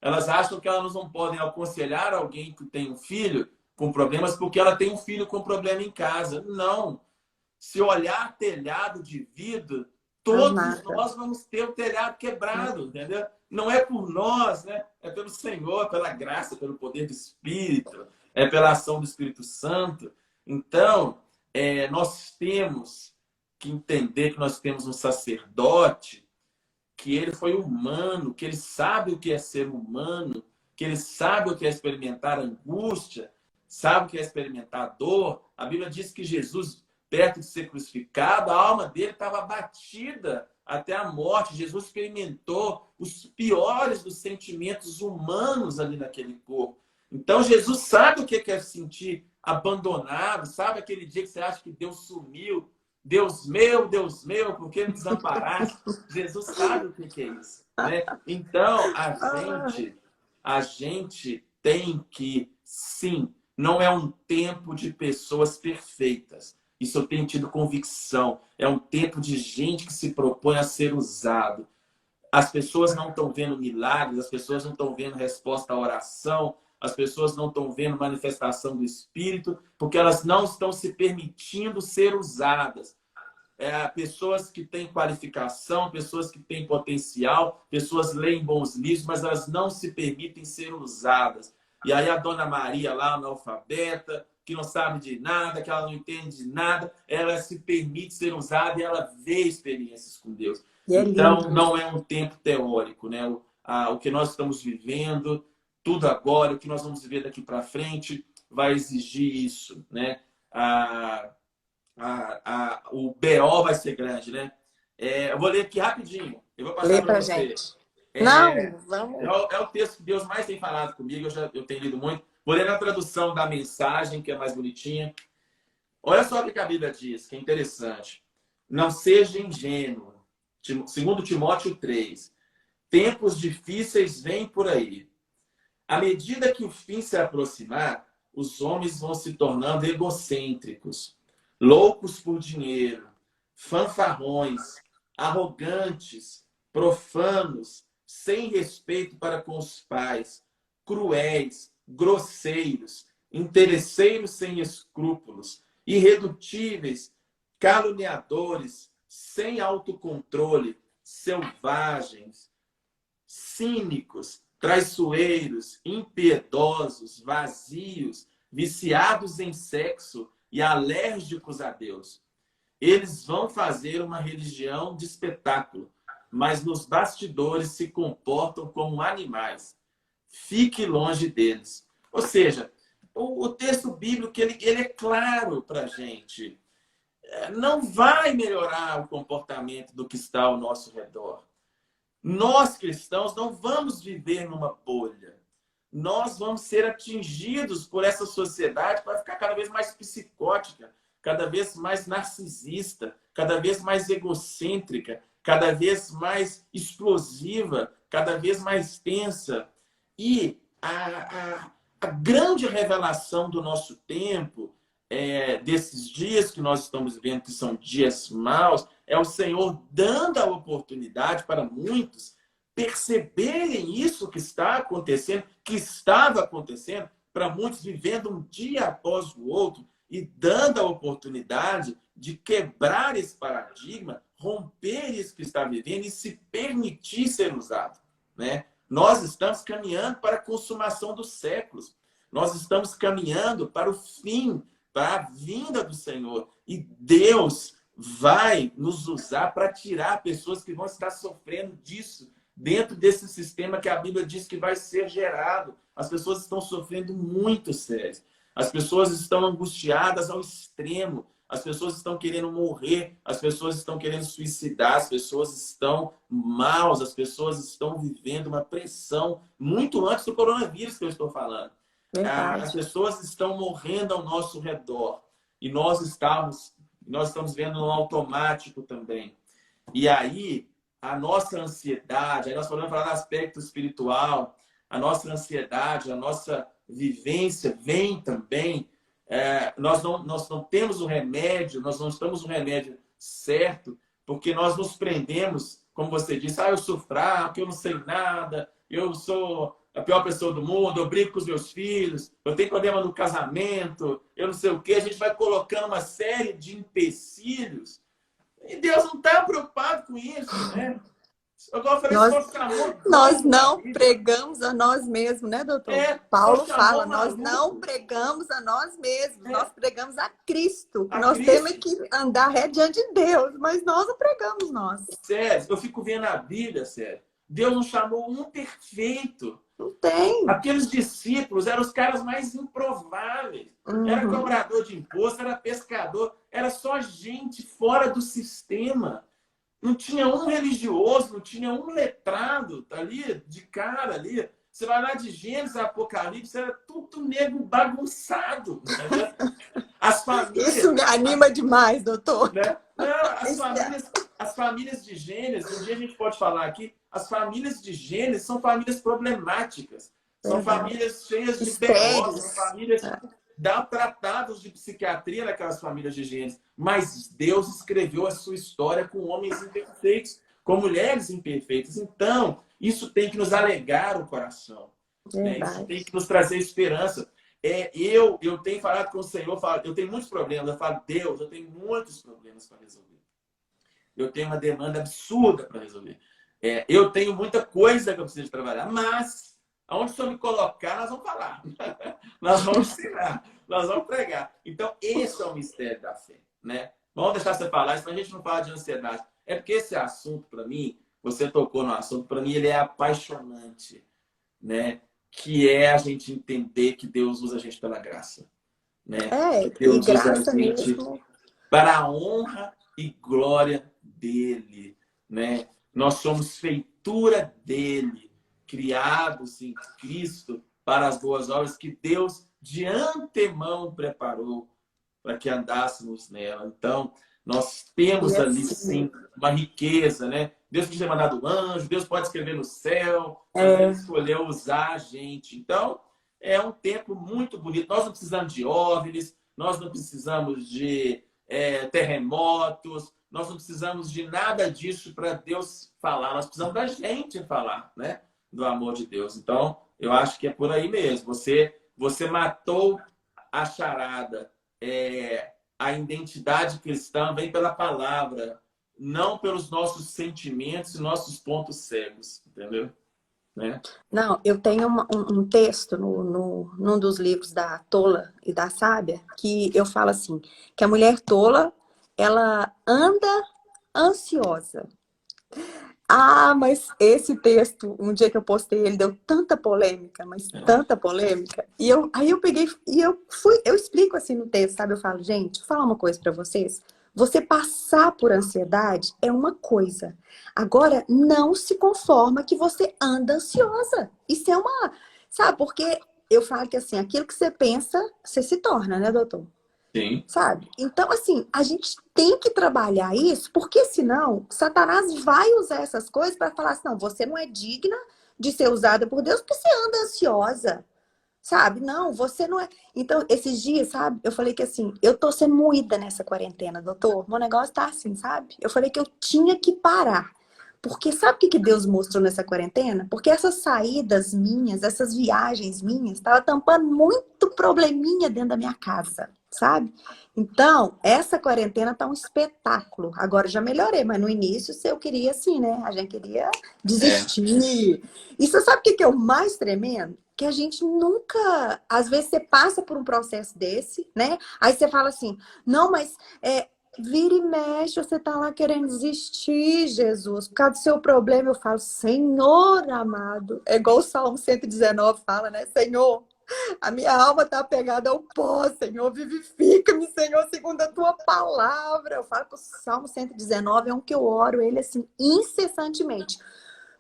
Elas acham que elas não podem aconselhar alguém que tem um filho com problemas porque ela tem um filho com problema em casa. Não. Se olhar telhado de vidro, todos nós vamos ter o telhado quebrado, entendeu? Não é por nós, né? É pelo Senhor, pela graça, pelo poder do Espírito, é pela ação do Espírito Santo. Então, nós temos que entender que nós temos um sacerdote, que ele foi humano, que ele sabe o que é ser humano, que ele sabe o que é experimentar angústia, sabe o que é experimentar dor. A Bíblia diz que Jesus, perto de ser crucificado, a alma dele estava abatida até a morte. Jesus experimentou os piores dos sentimentos humanos ali naquele corpo. Então, Jesus sabe o que é sentir abandonado, sabe aquele dia que você acha que Deus sumiu, Deus meu, por que me desamparaste? Jesus sabe o que é isso, né? Então, Ai, a gente tem que, sim, não é um tempo de pessoas perfeitas. Isso eu tenho tido convicção. É um tempo de gente que se propõe a ser usado. As pessoas não estão vendo milagres, as pessoas não estão vendo resposta à oração, as pessoas não estão vendo manifestação do Espírito, porque elas não estão se permitindo ser usadas. Pessoas que têm qualificação, pessoas que têm potencial, pessoas leem bons livros, mas elas não se permitem ser usadas. E aí a Dona Maria, lá analfabeta, que não sabe de nada, que ela não entende de nada, ela se permite ser usada e ela vê experiências com Deus. e é lindo Então, não isso. é um tempo teórico, né? O que nós estamos vivendo, tudo agora, o que nós vamos viver daqui para frente, vai exigir isso, né? O BO vai ser grande, né? Eu vou ler aqui rapidinho. Eu vou passar Lê para pra você. gente. É, Não, vamos. é o texto que Deus mais tem falado comigo. Eu tenho lido muito. Vou ler na tradução da mensagem, que é mais bonitinha. Olha só o que a Bíblia diz, que é interessante. Não seja ingênuo. Segundo Timóteo 3. Tempos difíceis vêm por aí. À medida que o fim se aproximar, os homens vão se tornando egocêntricos, loucos por dinheiro, fanfarrões, arrogantes, profanos, sem respeito para com os pais, cruéis, grosseiros, interesseiros sem escrúpulos, irredutíveis, caluniadores, sem autocontrole, selvagens, cínicos, traiçoeiros, impiedosos, vazios, viciados em sexo e alérgicos a Deus. Eles vão fazer uma religião de espetáculo, mas nos bastidores se comportam como animais. Fique longe deles. Ou seja, o texto bíblico ele é claro para a gente. Não vai melhorar o comportamento do que está ao nosso redor. Nós, cristãos, não vamos viver numa bolha. Nós vamos ser atingidos por essa sociedade para ficar cada vez mais psicótica, cada vez mais narcisista, cada vez mais egocêntrica, cada vez mais explosiva, cada vez mais tensa. E a grande revelação do nosso tempo, desses dias que nós estamos vivendo, que são dias maus, é o Senhor dando a oportunidade para muitos perceberem isso que está acontecendo, que estava acontecendo, para muitos vivendo um dia após o outro e dando a oportunidade de quebrar esse paradigma, romper isso que está vivendo e se permitir ser usado, né? Nós estamos caminhando para a consumação dos séculos. Nós estamos caminhando para o fim, para a vinda do Senhor. E Deus vai nos usar para tirar pessoas que vão estar sofrendo disso, dentro desse sistema que a Bíblia diz que vai ser gerado. As pessoas estão sofrendo muito sério. As pessoas estão angustiadas ao extremo. As pessoas estão querendo morrer. As pessoas estão querendo suicidar. As pessoas estão maus. As pessoas estão vivendo uma pressão muito antes do coronavírus que eu estou falando. As Verdade. pessoas estão morrendo ao nosso redor. E nós estamos vendo no automático também. E aí, a nossa ansiedade, aí nós podemos falar do aspecto espiritual, a nossa ansiedade, a nossa vivência vem também. Nós não temos o remédio, nós não estamos no remédio certo, porque nós nos prendemos, como você disse, eu sou fraco, eu não sei nada, eu sou a pior pessoa do mundo, eu brigo com os meus filhos, eu tenho problema no casamento, eu não sei o quê. A gente vai colocando uma série de empecilhos e Deus não está preocupado com isso, né? Eu falei, o Nós, Senhor chamou nós dois não maridos. pregamos a nós mesmos, né, doutor? O Senhor Paulo chamou fala, um nós não maluco. pregamos a nós mesmos, nós pregamos a Cristo, que A nós temos Cristo. que andar ré diante de Deus, mas nós não pregamos nós. Sério, eu fico vendo a Bíblia, sério. Deus não chamou um perfeito. Não tem. Aqueles discípulos eram os caras mais improváveis. Era Uhum. cobrador de imposto, era pescador, era só gente fora do sistema. Não tinha um religioso, não tinha um letrado ali, de cara ali. Você vai lá de Gênesis, Apocalipse, era tudo nego bagunçado. Né? As Isso famílias... me anima demais, doutor. Né? Não, Isso as famílias de Gênesis, um dia a gente pode falar aqui, as famílias de Gênesis são famílias problemáticas, é são verdade. famílias cheias de B.O., são Mistérios. famílias... Dá tratados de psiquiatria naquelas famílias de Gênesis, mas Deus escreveu a sua história com homens imperfeitos, com mulheres imperfeitas. Então, isso tem que nos alegrar o coração. Né? Isso tem Verdade. que nos trazer esperança. Eu tenho falado com o Senhor, eu tenho muitos problemas. Eu falo, Deus, eu tenho muitos problemas para resolver. Eu tenho uma demanda absurda para resolver. Eu tenho muita coisa que eu preciso trabalhar, mas aonde o Senhor me colocar, nós vamos falar. Nós vamos ensinar, nós vamos pregar. Então, esse é o mistério da fé. Né? Vamos deixar você falar, senão a gente não fala de ansiedade. É porque esse assunto, para mim, você tocou no assunto, para mim ele é apaixonante. Né? Que é a gente entender que Deus usa a gente pela graça. Né? Que E Deus usa a graça gente mesmo. para a honra e glória dele. Né? Nós somos feitura dele, criados em Cristo para as boas obras que Deus de antemão preparou para que andássemos nela. Então, nós E temos ali, assim, sim, uma riqueza, né? Deus pode ter mandado anjo, Deus pode escrever no céu, mas Ele é, escolheu usar a gente. Então, é um tempo muito bonito. Nós não precisamos de OVNIs, nós não precisamos de terremotos, nós não precisamos de nada disso para Deus falar. Nós precisamos da gente falar, né? Do amor de Deus. Então, eu acho que é por aí mesmo. Você matou a charada. A identidade cristã vem pela palavra, não pelos nossos sentimentos e nossos pontos cegos, entendeu? Né? não, eu tenho um texto num dos livros da Tola e da Sábia que eu falo assim, que a mulher tola, ela anda ansiosa. Ah, mas esse texto, um dia que eu postei, ele deu tanta polêmica, mas tanta polêmica. Aí eu peguei e eu explico assim no texto, sabe? Eu falo, gente, vou falar uma coisa pra vocês. Você passar por ansiedade é uma coisa. Agora, não se conforma que você anda ansiosa. Isso é uma, sabe? Porque eu falo que assim, aquilo que você pensa, você se torna, né, doutor? Sim. Sabe? Então, assim, a gente tem que trabalhar isso, porque senão Satanás vai usar essas coisas para falar assim, não, você não é digna de ser usada por Deus porque você anda ansiosa, sabe? Não, você não é. Então, esses dias, sabe? Eu falei que assim, eu tô sendo moída nessa quarentena, doutor. Meu negócio tá assim, sabe? Eu falei que eu tinha que parar. Porque sabe o que Deus mostrou nessa quarentena? Porque essas saídas minhas, essas viagens minhas, estavam tampando muito probleminha dentro da minha casa, sabe? Então, essa quarentena tá um espetáculo. Agora já melhorei, mas no início eu queria assim, né? A gente queria desistir. E você sabe o que é o mais tremendo? Que a gente nunca... Às vezes você passa por um processo desse, né? Aí você fala assim, não, mas... vira e mexe, você tá lá querendo desistir, Jesus. Por causa do seu problema, eu falo, Senhor amado. É igual o Salmo 119 fala, né? Senhor, a minha alma tá apegada ao pó, Senhor. Vivifica-me, Senhor, segundo a tua palavra. Eu falo que o Salmo 119 é um que eu oro ele assim, incessantemente.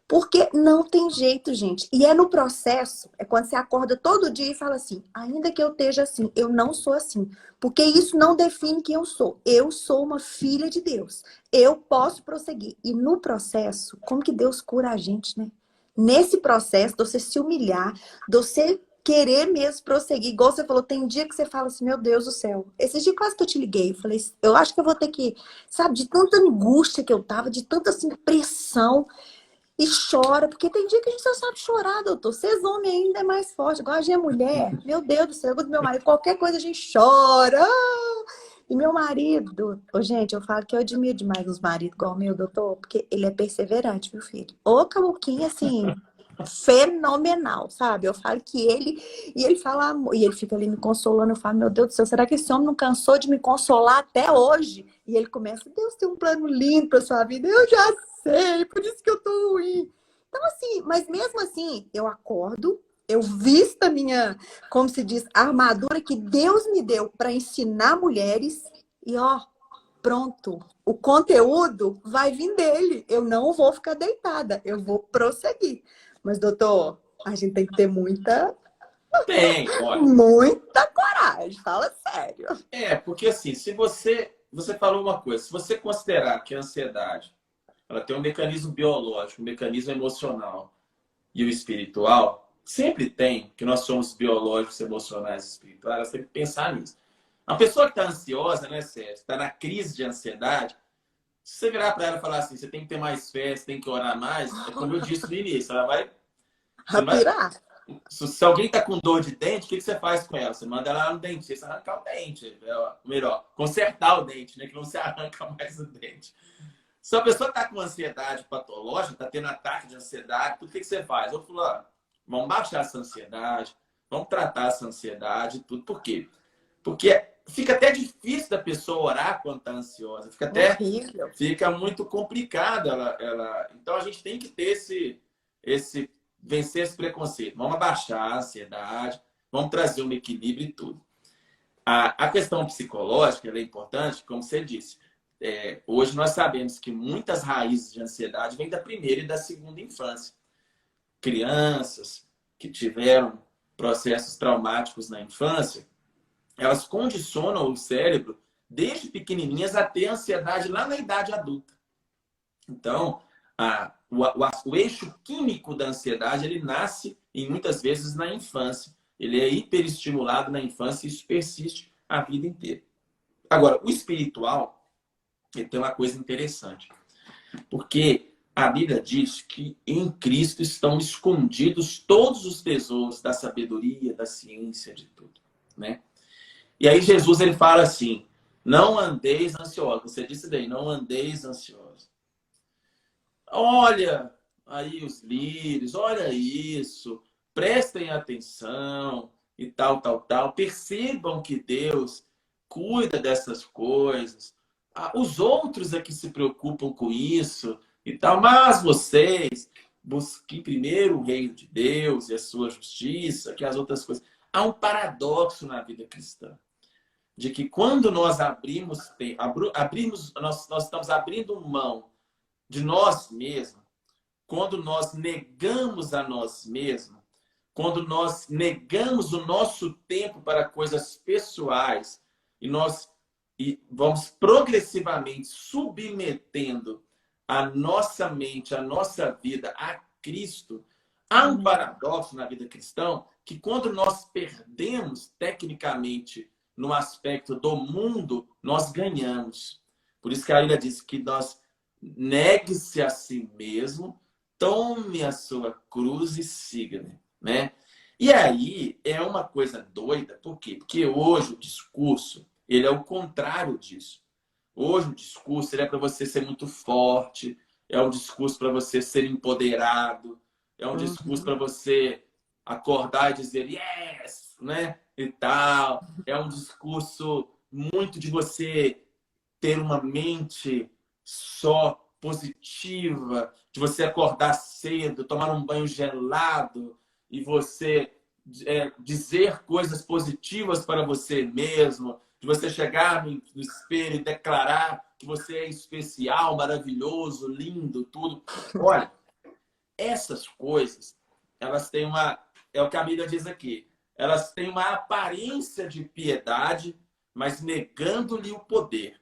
Porque não tem jeito, gente. E é no processo, é quando você acorda todo dia e fala assim, ainda que eu esteja assim, eu não sou assim. Porque isso não define quem eu sou. Eu sou uma filha de Deus. Eu posso prosseguir. E no processo, como que Deus cura a gente, né? Nesse processo, de você se humilhar, de você querer mesmo prosseguir. Igual você falou, tem dia que você fala assim, meu Deus do céu. Esses dias quase que eu te liguei. Eu falei, eu acho que eu vou ter que, sabe, de tanta angústia que eu tava, de tanta assim, pressão. E chora, porque tem dia que a gente só sabe chorar, doutor. Vocês homens ainda é mais forte. Igual a gente é mulher. Meu Deus do céu, eu do meu marido, qualquer coisa a gente chora. E meu marido, gente, eu falo que eu admiro demais os maridos igual o meu, doutor, porque ele é perseverante, meu filho. Ô, Camuquinha, assim, fenomenal, sabe? Eu falo que e ele fala, e ele fica ali me consolando, eu falo, meu Deus do céu, será que esse homem não cansou de me consolar até hoje? E ele começa, Deus tem um plano lindo pra sua vida, eu já sei, por isso que eu tô ruim. Então, assim, mas mesmo assim, eu acordo, eu visto a minha, como se diz, a armadura que Deus me deu para ensinar mulheres e, ó, pronto. O conteúdo vai vir dele. Eu não vou ficar deitada, eu vou prosseguir. Mas, doutor, A gente tem que ter muita, Tem, olha. muita coragem, fala sério. Porque assim, se você falou uma coisa, se você considerar que a ansiedade, ela tem um mecanismo biológico, um mecanismo emocional e o espiritual, sempre tem, que nós somos biológicos, emocionais e espirituais, você tem que pensar nisso. A pessoa que está ansiosa, né, Sérgio, está na crise de ansiedade, se você virar para ela e falar assim, você tem que ter mais fé, você tem que orar mais, é como eu disse no início, ela vai. Você não vai Pirar. se alguém está com dor de dente, o que você faz com ela? Você manda ela no dentista arrancar o dente. Melhor, consertar o dente, né? Que não se arranca mais o dente. Se a pessoa está com ansiedade patológica, está tendo ataque de ansiedade, tudo que você faz? Eu falo, vamos baixar essa ansiedade, vamos tratar essa ansiedade, tudo. Por quê? Porque fica até difícil da pessoa orar quando está ansiosa. Horrível. Fica muito complicado. Então a gente tem que ter esse vencer esse preconceito. Vamos abaixar a ansiedade, vamos trazer um equilíbrio e tudo. A questão psicológica ela é importante, como você disse. Hoje nós sabemos que muitas raízes de ansiedade vêm da primeira e da segunda infância. Crianças que tiveram processos traumáticos na infância, elas condicionam o cérebro desde pequenininhas a ter ansiedade lá na idade adulta. Então, o eixo químico da ansiedade, ele nasce, e muitas vezes, na infância. Ele é hiperestimulado na infância e isso persiste a vida inteira. Agora, o espiritual, ele tem uma coisa interessante. Porque a Bíblia diz que em Cristo estão escondidos todos os tesouros da sabedoria, da ciência, de tudo, né? E aí Jesus, ele fala assim, não andeis ansiosos. Você disse daí, não andeis ansiosos. Olha aí os lírios, olha isso, prestem atenção e tal, tal, tal. Percebam que Deus cuida dessas coisas. Os outros é que se preocupam com isso e tal, mas vocês busquem primeiro o reino de Deus e a sua justiça, que as outras coisas. Há um paradoxo na vida cristã, de que quando nós nós estamos abrindo mão de nós mesmos, quando nós negamos a nós mesmos, quando nós negamos o nosso tempo para coisas pessoais e vamos progressivamente submetendo a nossa mente, a nossa vida a Cristo, há um paradoxo na vida cristã que quando nós perdemos tecnicamente no aspecto do mundo, nós ganhamos. Por isso que a Bíblia diz que nós negue-se a si mesmo, tome a sua cruz e siga-me, né? E aí é uma coisa doida, por quê? Porque hoje o discurso, ele é o contrário disso. Hoje o discurso ele é para você ser muito forte, é um discurso para você ser empoderado, é um discurso para você acordar e dizer yes, né? E tal. É um discurso muito de você ter uma mente só positiva, de você acordar cedo, tomar um banho gelado e você dizer coisas positivas para você mesmo, de você chegar no espelho e declarar que você é especial, maravilhoso, lindo, tudo. Olha, essas coisas, elas têm é o que a Bíblia diz aqui, elas têm uma aparência de piedade, mas negando-lhe o poder.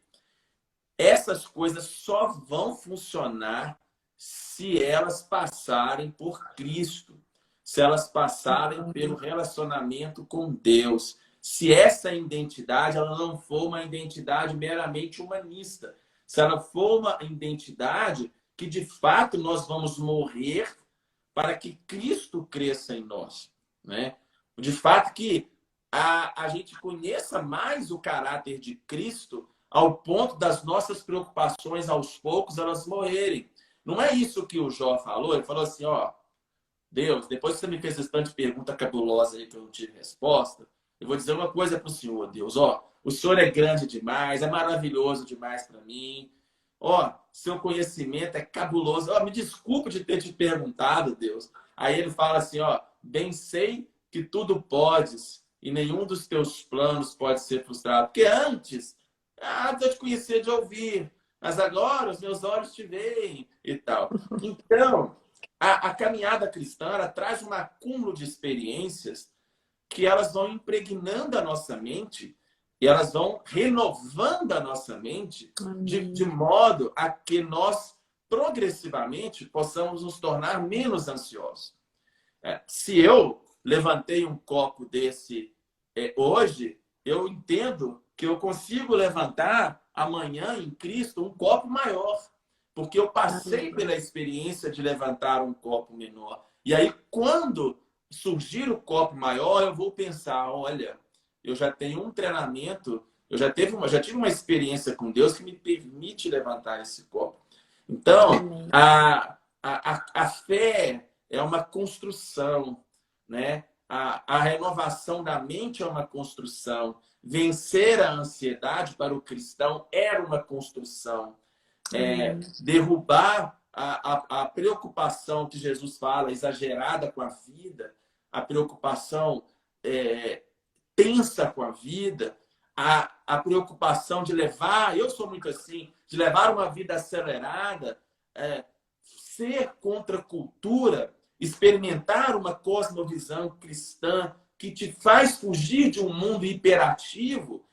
Essas coisas só vão funcionar se elas passarem por Cristo, se elas passarem pelo relacionamento com Deus. Se essa identidade ela não for uma identidade meramente humanista, se ela for uma identidade que de fato nós vamos morrer para que Cristo cresça em nós, né? De fato que a gente conheça mais o caráter de Cristo ao ponto das nossas preocupações aos poucos elas morrerem. Não é isso que o Jó falou? Ele falou assim, Deus, depois que você me fez esse tanto de pergunta cabulosa aí que eu não tive resposta, eu vou dizer uma coisa para o Senhor, Deus, o Senhor é grande demais, é maravilhoso demais para mim, seu conhecimento é cabuloso, me desculpe de ter te perguntado, Deus. Aí ele fala assim, bem sei que tudo podes e nenhum dos teus planos pode ser frustrado. Porque antes eu te conhecia de ouvir, mas agora os meus olhos te veem e tal. Então, A caminhada cristã, ela traz um acúmulo de experiências que elas vão impregnando a nossa mente e elas vão renovando a nossa mente de Amém. modo a que nós, progressivamente, possamos nos tornar menos ansiosos. Se eu levantei um copo desse hoje, eu entendo que eu consigo levantar amanhã em Cristo um copo maior, porque eu passei Amém. pela experiência de levantar um copo menor. E aí, quando surgir o copo maior, eu vou pensar, olha, eu já tenho um treinamento, já tive uma experiência com Deus que me permite levantar esse copo. Então, Amém. a fé é uma construção, né? A renovação da mente é uma construção. Vencer a ansiedade para o cristão era uma construção. Amém. Derrubar a preocupação que Jesus fala, exagerada com a vida, a preocupação tensa com a vida, a preocupação de levar, eu sou muito assim, de levar uma vida acelerada, ser contra a cultura, experimentar uma cosmovisão cristã que te faz fugir de um mundo hiperativo,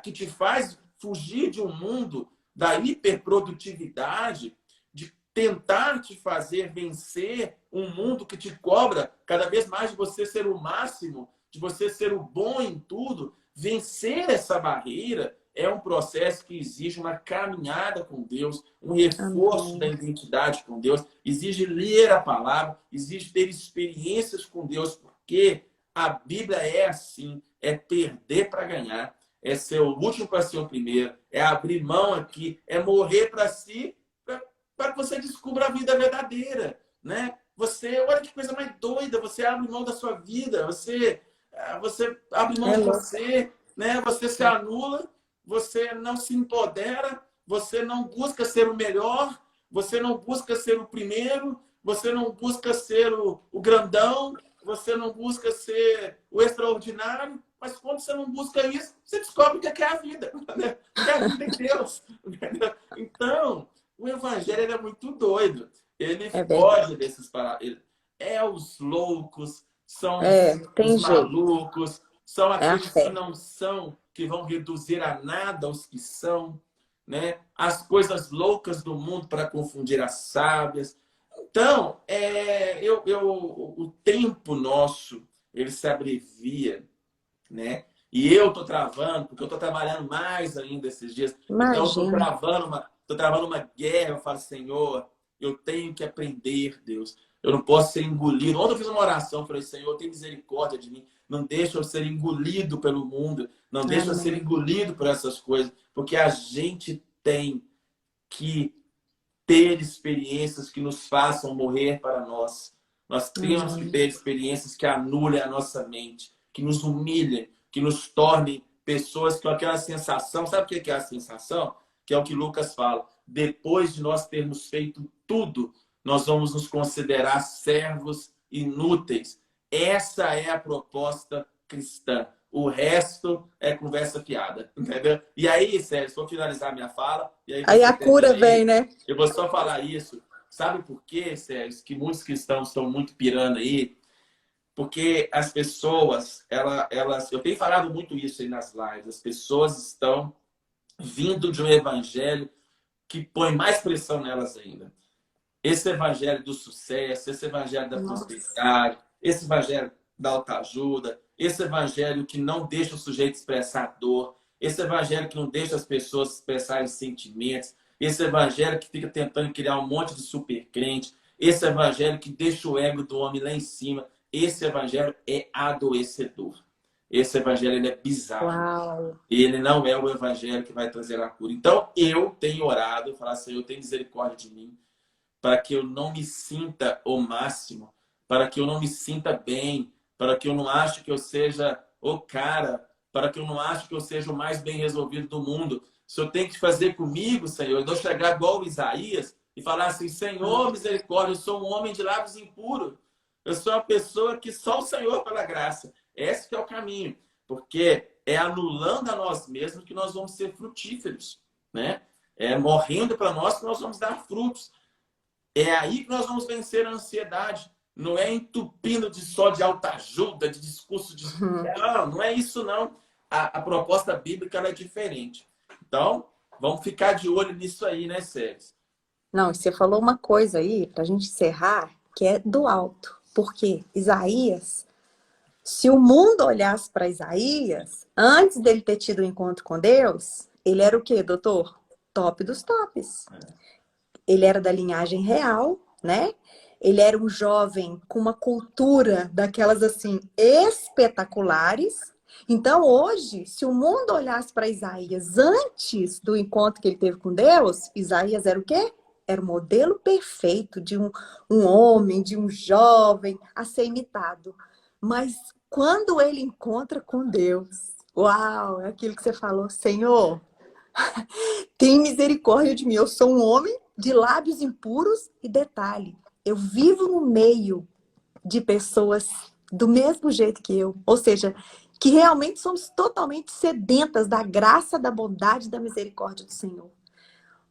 que te faz fugir de um mundo da hiperprodutividade, de tentar te fazer vencer um mundo que te cobra cada vez mais de você ser o máximo, de você ser o bom em tudo. Vencer essa barreira é um processo que exige uma caminhada com Deus, um reforço da Amém. identidade com Deus, exige ler a palavra, exige ter experiências com Deus, porque a Bíblia é assim, é perder para ganhar, é ser o último para ser o primeiro, é abrir mão aqui, é morrer para si, para que você descubra a vida verdadeira, né? Você, olha que coisa mais doida, você abre mão da sua vida, você abre mão É de louco. você, né? Você se anula, você não se empodera, você não busca ser o melhor, você não busca ser o primeiro, você não busca ser o grandão, você não busca ser o extraordinário, mas quando você não busca isso, você descobre o que é a vida, né? Que a vida é Deus. Entendeu? Então, o evangelho é muito doido. Ele É foge verdade. desses paradigmas. É os loucos, são os Tem jeito. malucos, são É a aqueles que fé. não são, que vão reduzir a nada os que são, né? As coisas loucas do mundo para confundir as sábias. Então, o tempo nosso, ele se abrevia, né? E eu tô travando, porque eu tô trabalhando mais ainda esses dias. Então, eu Imagina. tô travando uma guerra. Eu falo, Senhor, eu tenho que aprender, Deus. Eu não posso ser engolido. Ontem eu fiz uma oração, falei, Senhor, tem misericórdia de mim. Não deixa eu ser engolido pelo mundo. Não deixa eu ser Amém. engolido por essas coisas. Porque a gente tem que ter experiências que nos façam morrer para nós. Nós temos que Amém. ter experiências que anulem a nossa mente, que nos humilhem, que nos tornem pessoas com aquela sensação. Sabe o que é a sensação? Que é o que Lucas fala. Depois de nós termos feito tudo, nós vamos nos considerar servos inúteis. Essa é a proposta cristã. O resto é conversa fiada, entendeu? E aí, Sérgio, vou finalizar minha fala, e aí Aí você a termina cura vem, aí. né? Eu vou só falar isso. Sabe por quê, Sérgio, que muitos cristãos estão muito pirando aí? Porque as pessoas, eu tenho falado muito isso aí nas lives, as pessoas estão vindo de um evangelho que põe mais pressão nelas ainda. Esse evangelho do sucesso, esse evangelho da Nossa. prosperidade, esse evangelho da autoajuda, esse evangelho que não deixa o sujeito expressar dor, esse evangelho que não deixa as pessoas expressarem sentimentos, esse evangelho que fica tentando criar um monte de supercrente, esse evangelho que deixa o ego do homem lá em cima, esse evangelho é adoecedor. Esse evangelho ele é bizarro. Uau. Ele não é o evangelho que vai trazer a cura. Então, eu tenho orado, eu falo assim, eu tenho misericórdia de mim, para que eu não me sinta o máximo, para que eu não me sinta bem, para que eu não ache que eu seja o cara, para que eu não ache que eu seja o mais bem resolvido do mundo. Se eu tenho que fazer comigo, Senhor, eu vou chegar igual o Isaías e falar assim, Senhor, misericórdia, eu sou um homem de lábios impuros. Eu sou uma pessoa que só o Senhor pela graça. Esse que é o caminho. Porque é anulando a nós mesmos que nós vamos ser frutíferos, né? É morrendo para nós que nós vamos dar frutos. É aí que nós vamos vencer a ansiedade. Não é entupindo só de autoajuda, de discurso de... Não é isso, não. A proposta bíblica ela é diferente. Então, vamos ficar de olho nisso aí, né, Sérgio? Não, você falou uma coisa aí, para a gente encerrar, que é do alto. Porque Isaías, se o mundo olhasse para Isaías, antes dele ter tido o encontro com Deus, ele era o quê, doutor? Top dos tops. Ele era da linhagem real, né? Ele era um jovem com uma cultura daquelas assim espetaculares. Então, hoje, se o mundo olhasse para Isaías antes do encontro que ele teve com Deus, Isaías era o quê? Era o modelo perfeito de um homem, de um jovem a ser imitado. Mas quando ele encontra com Deus, uau, é aquilo que você falou, Senhor, tem misericórdia de mim, eu sou um homem de lábios impuros e detalhe, eu vivo no meio de pessoas do mesmo jeito que eu, ou seja, que realmente somos totalmente sedentas da graça, da bondade e da misericórdia do Senhor.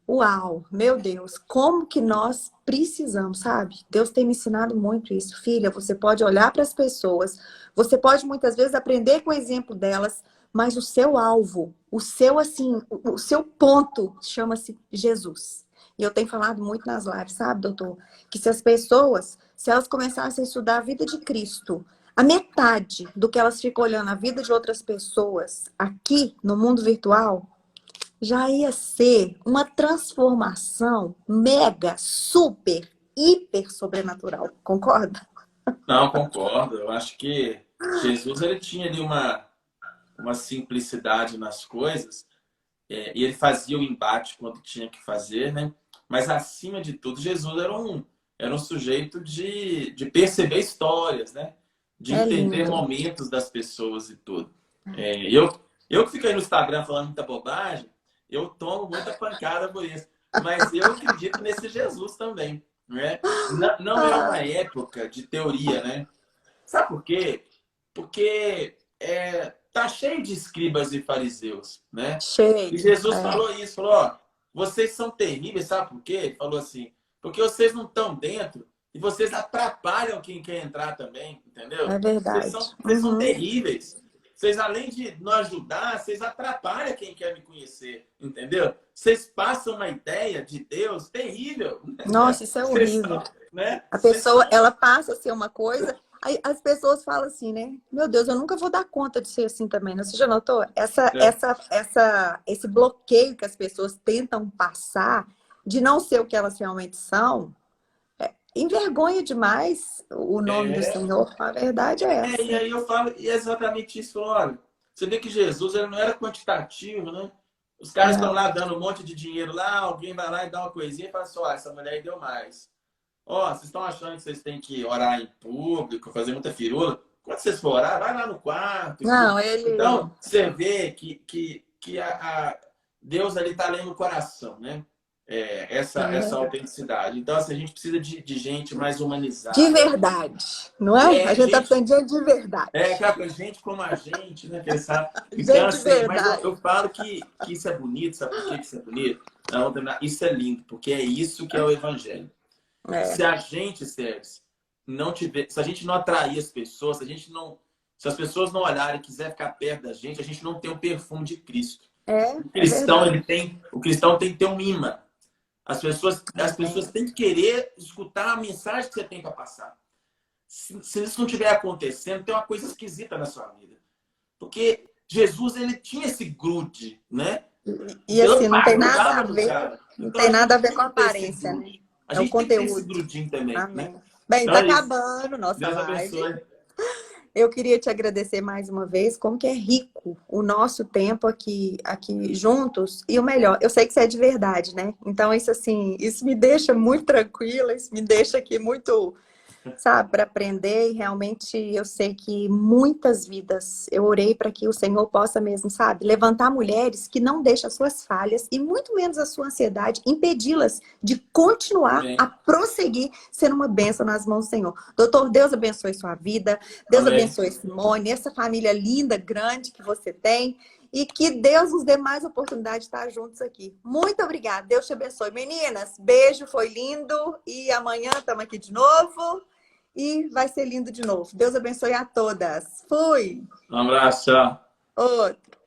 Uau, meu Deus, como que nós precisamos, sabe? Deus tem me ensinado muito isso. Filha, você pode olhar para as pessoas, você pode muitas vezes aprender com o exemplo delas, mas o seu alvo, o seu assim, o seu ponto chama-se Jesus. E eu tenho falado muito nas lives, sabe, doutor? Que se as pessoas, se elas começassem a estudar a vida de Cristo, a metade do que elas ficam olhando a vida de outras pessoas aqui no mundo virtual, já ia ser uma transformação mega, super, hiper sobrenatural. Concorda? Não, concordo. Eu acho que Jesus ele tinha ali uma simplicidade nas coisas, e ele fazia o embate quando tinha que fazer, né? Mas, acima de tudo, Jesus era um sujeito de perceber histórias, né? De É entender lindo. momentos das pessoas e tudo. Eu que fico aí no Instagram falando muita bobagem, eu tomo muita pancada por isso. Mas eu acredito nesse Jesus também, né? Não é uma época de teoria, né? Sabe por quê? Porque tá cheio de escribas e fariseus, né? E Cheio. Jesus falou isso, falou, ó, vocês são terríveis, sabe por quê? Ele falou assim, porque vocês não estão dentro e vocês atrapalham quem quer entrar também, entendeu? É verdade. Vocês são terríveis. Vocês, além de não ajudar, vocês atrapalham quem quer me conhecer, entendeu? Vocês passam uma ideia de Deus terrível. Nossa, isso é Vocês horrível. são, né? A Vocês pessoa, são... ela passa a ser uma coisa, aí as pessoas falam assim, né? Meu Deus, eu nunca vou dar conta de ser assim também. Né? Você já notou? Esse bloqueio que as pessoas tentam passar de não ser o que elas realmente são, envergonha demais o nome do Senhor. A verdade é essa. E aí eu falo, e é exatamente isso. Olha, você vê que Jesus ele não era quantitativo, né? Os caras estão lá dando um monte de dinheiro lá, alguém vai lá e dá uma coisinha e fala assim, ó, essa mulher aí deu mais. Ó, vocês estão achando que vocês têm que orar em público, fazer muita firula? Quando vocês for orar, vai lá no quarto. Não, Então, você vê que Deus ali está lendo o coração, né? Essa autenticidade. Então, assim, a gente precisa de gente mais humanizada. De verdade, não é? A gente está precisando de verdade. Cara, gente como a gente, né? Que sabe. Então, assim, mas eu falo que isso é bonito, sabe por que isso é bonito? Não, isso é lindo, porque é isso que é o evangelho. Se a gente, Sérgio, não tiver, se a gente não atrair as pessoas, se as pessoas não olharem e quiser ficar perto da gente, a gente não tem o perfume de Cristo. O cristão tem que ter um imã. As pessoas têm que querer escutar a mensagem que você tem para passar. Se isso não estiver acontecendo, tem uma coisa esquisita na sua vida. Porque Jesus, ele tinha esse grude, né? E assim, não tem nada a ver, não tem nada a ver com a aparência, né? A gente tem que ter esse grudinho também. Amém. Né? Bem, tá acabando nossa Deus live. abençoe. Eu queria te agradecer mais uma vez, como que é rico o nosso tempo aqui juntos. E o melhor, eu sei que você é de verdade, né? Então, isso assim, isso me deixa muito tranquila, isso me deixa aqui muito, sabe, para aprender. E realmente eu sei que muitas vidas, eu orei para que o Senhor possa mesmo, sabe, levantar mulheres que não deixam as suas falhas e muito menos a sua ansiedade, impedi-las de continuar a prosseguir sendo uma bênção nas mãos do Senhor. Doutor, Deus abençoe sua vida, Deus abençoe Simone, essa família linda, grande que você tem. E que Deus nos dê mais oportunidade de estar juntos aqui. Muito obrigada. Deus te abençoe. Meninas, beijo, foi lindo. E amanhã estamos aqui de novo. E vai ser lindo de novo. Deus abençoe a todas. Fui. Um abraço, tchau. Outro.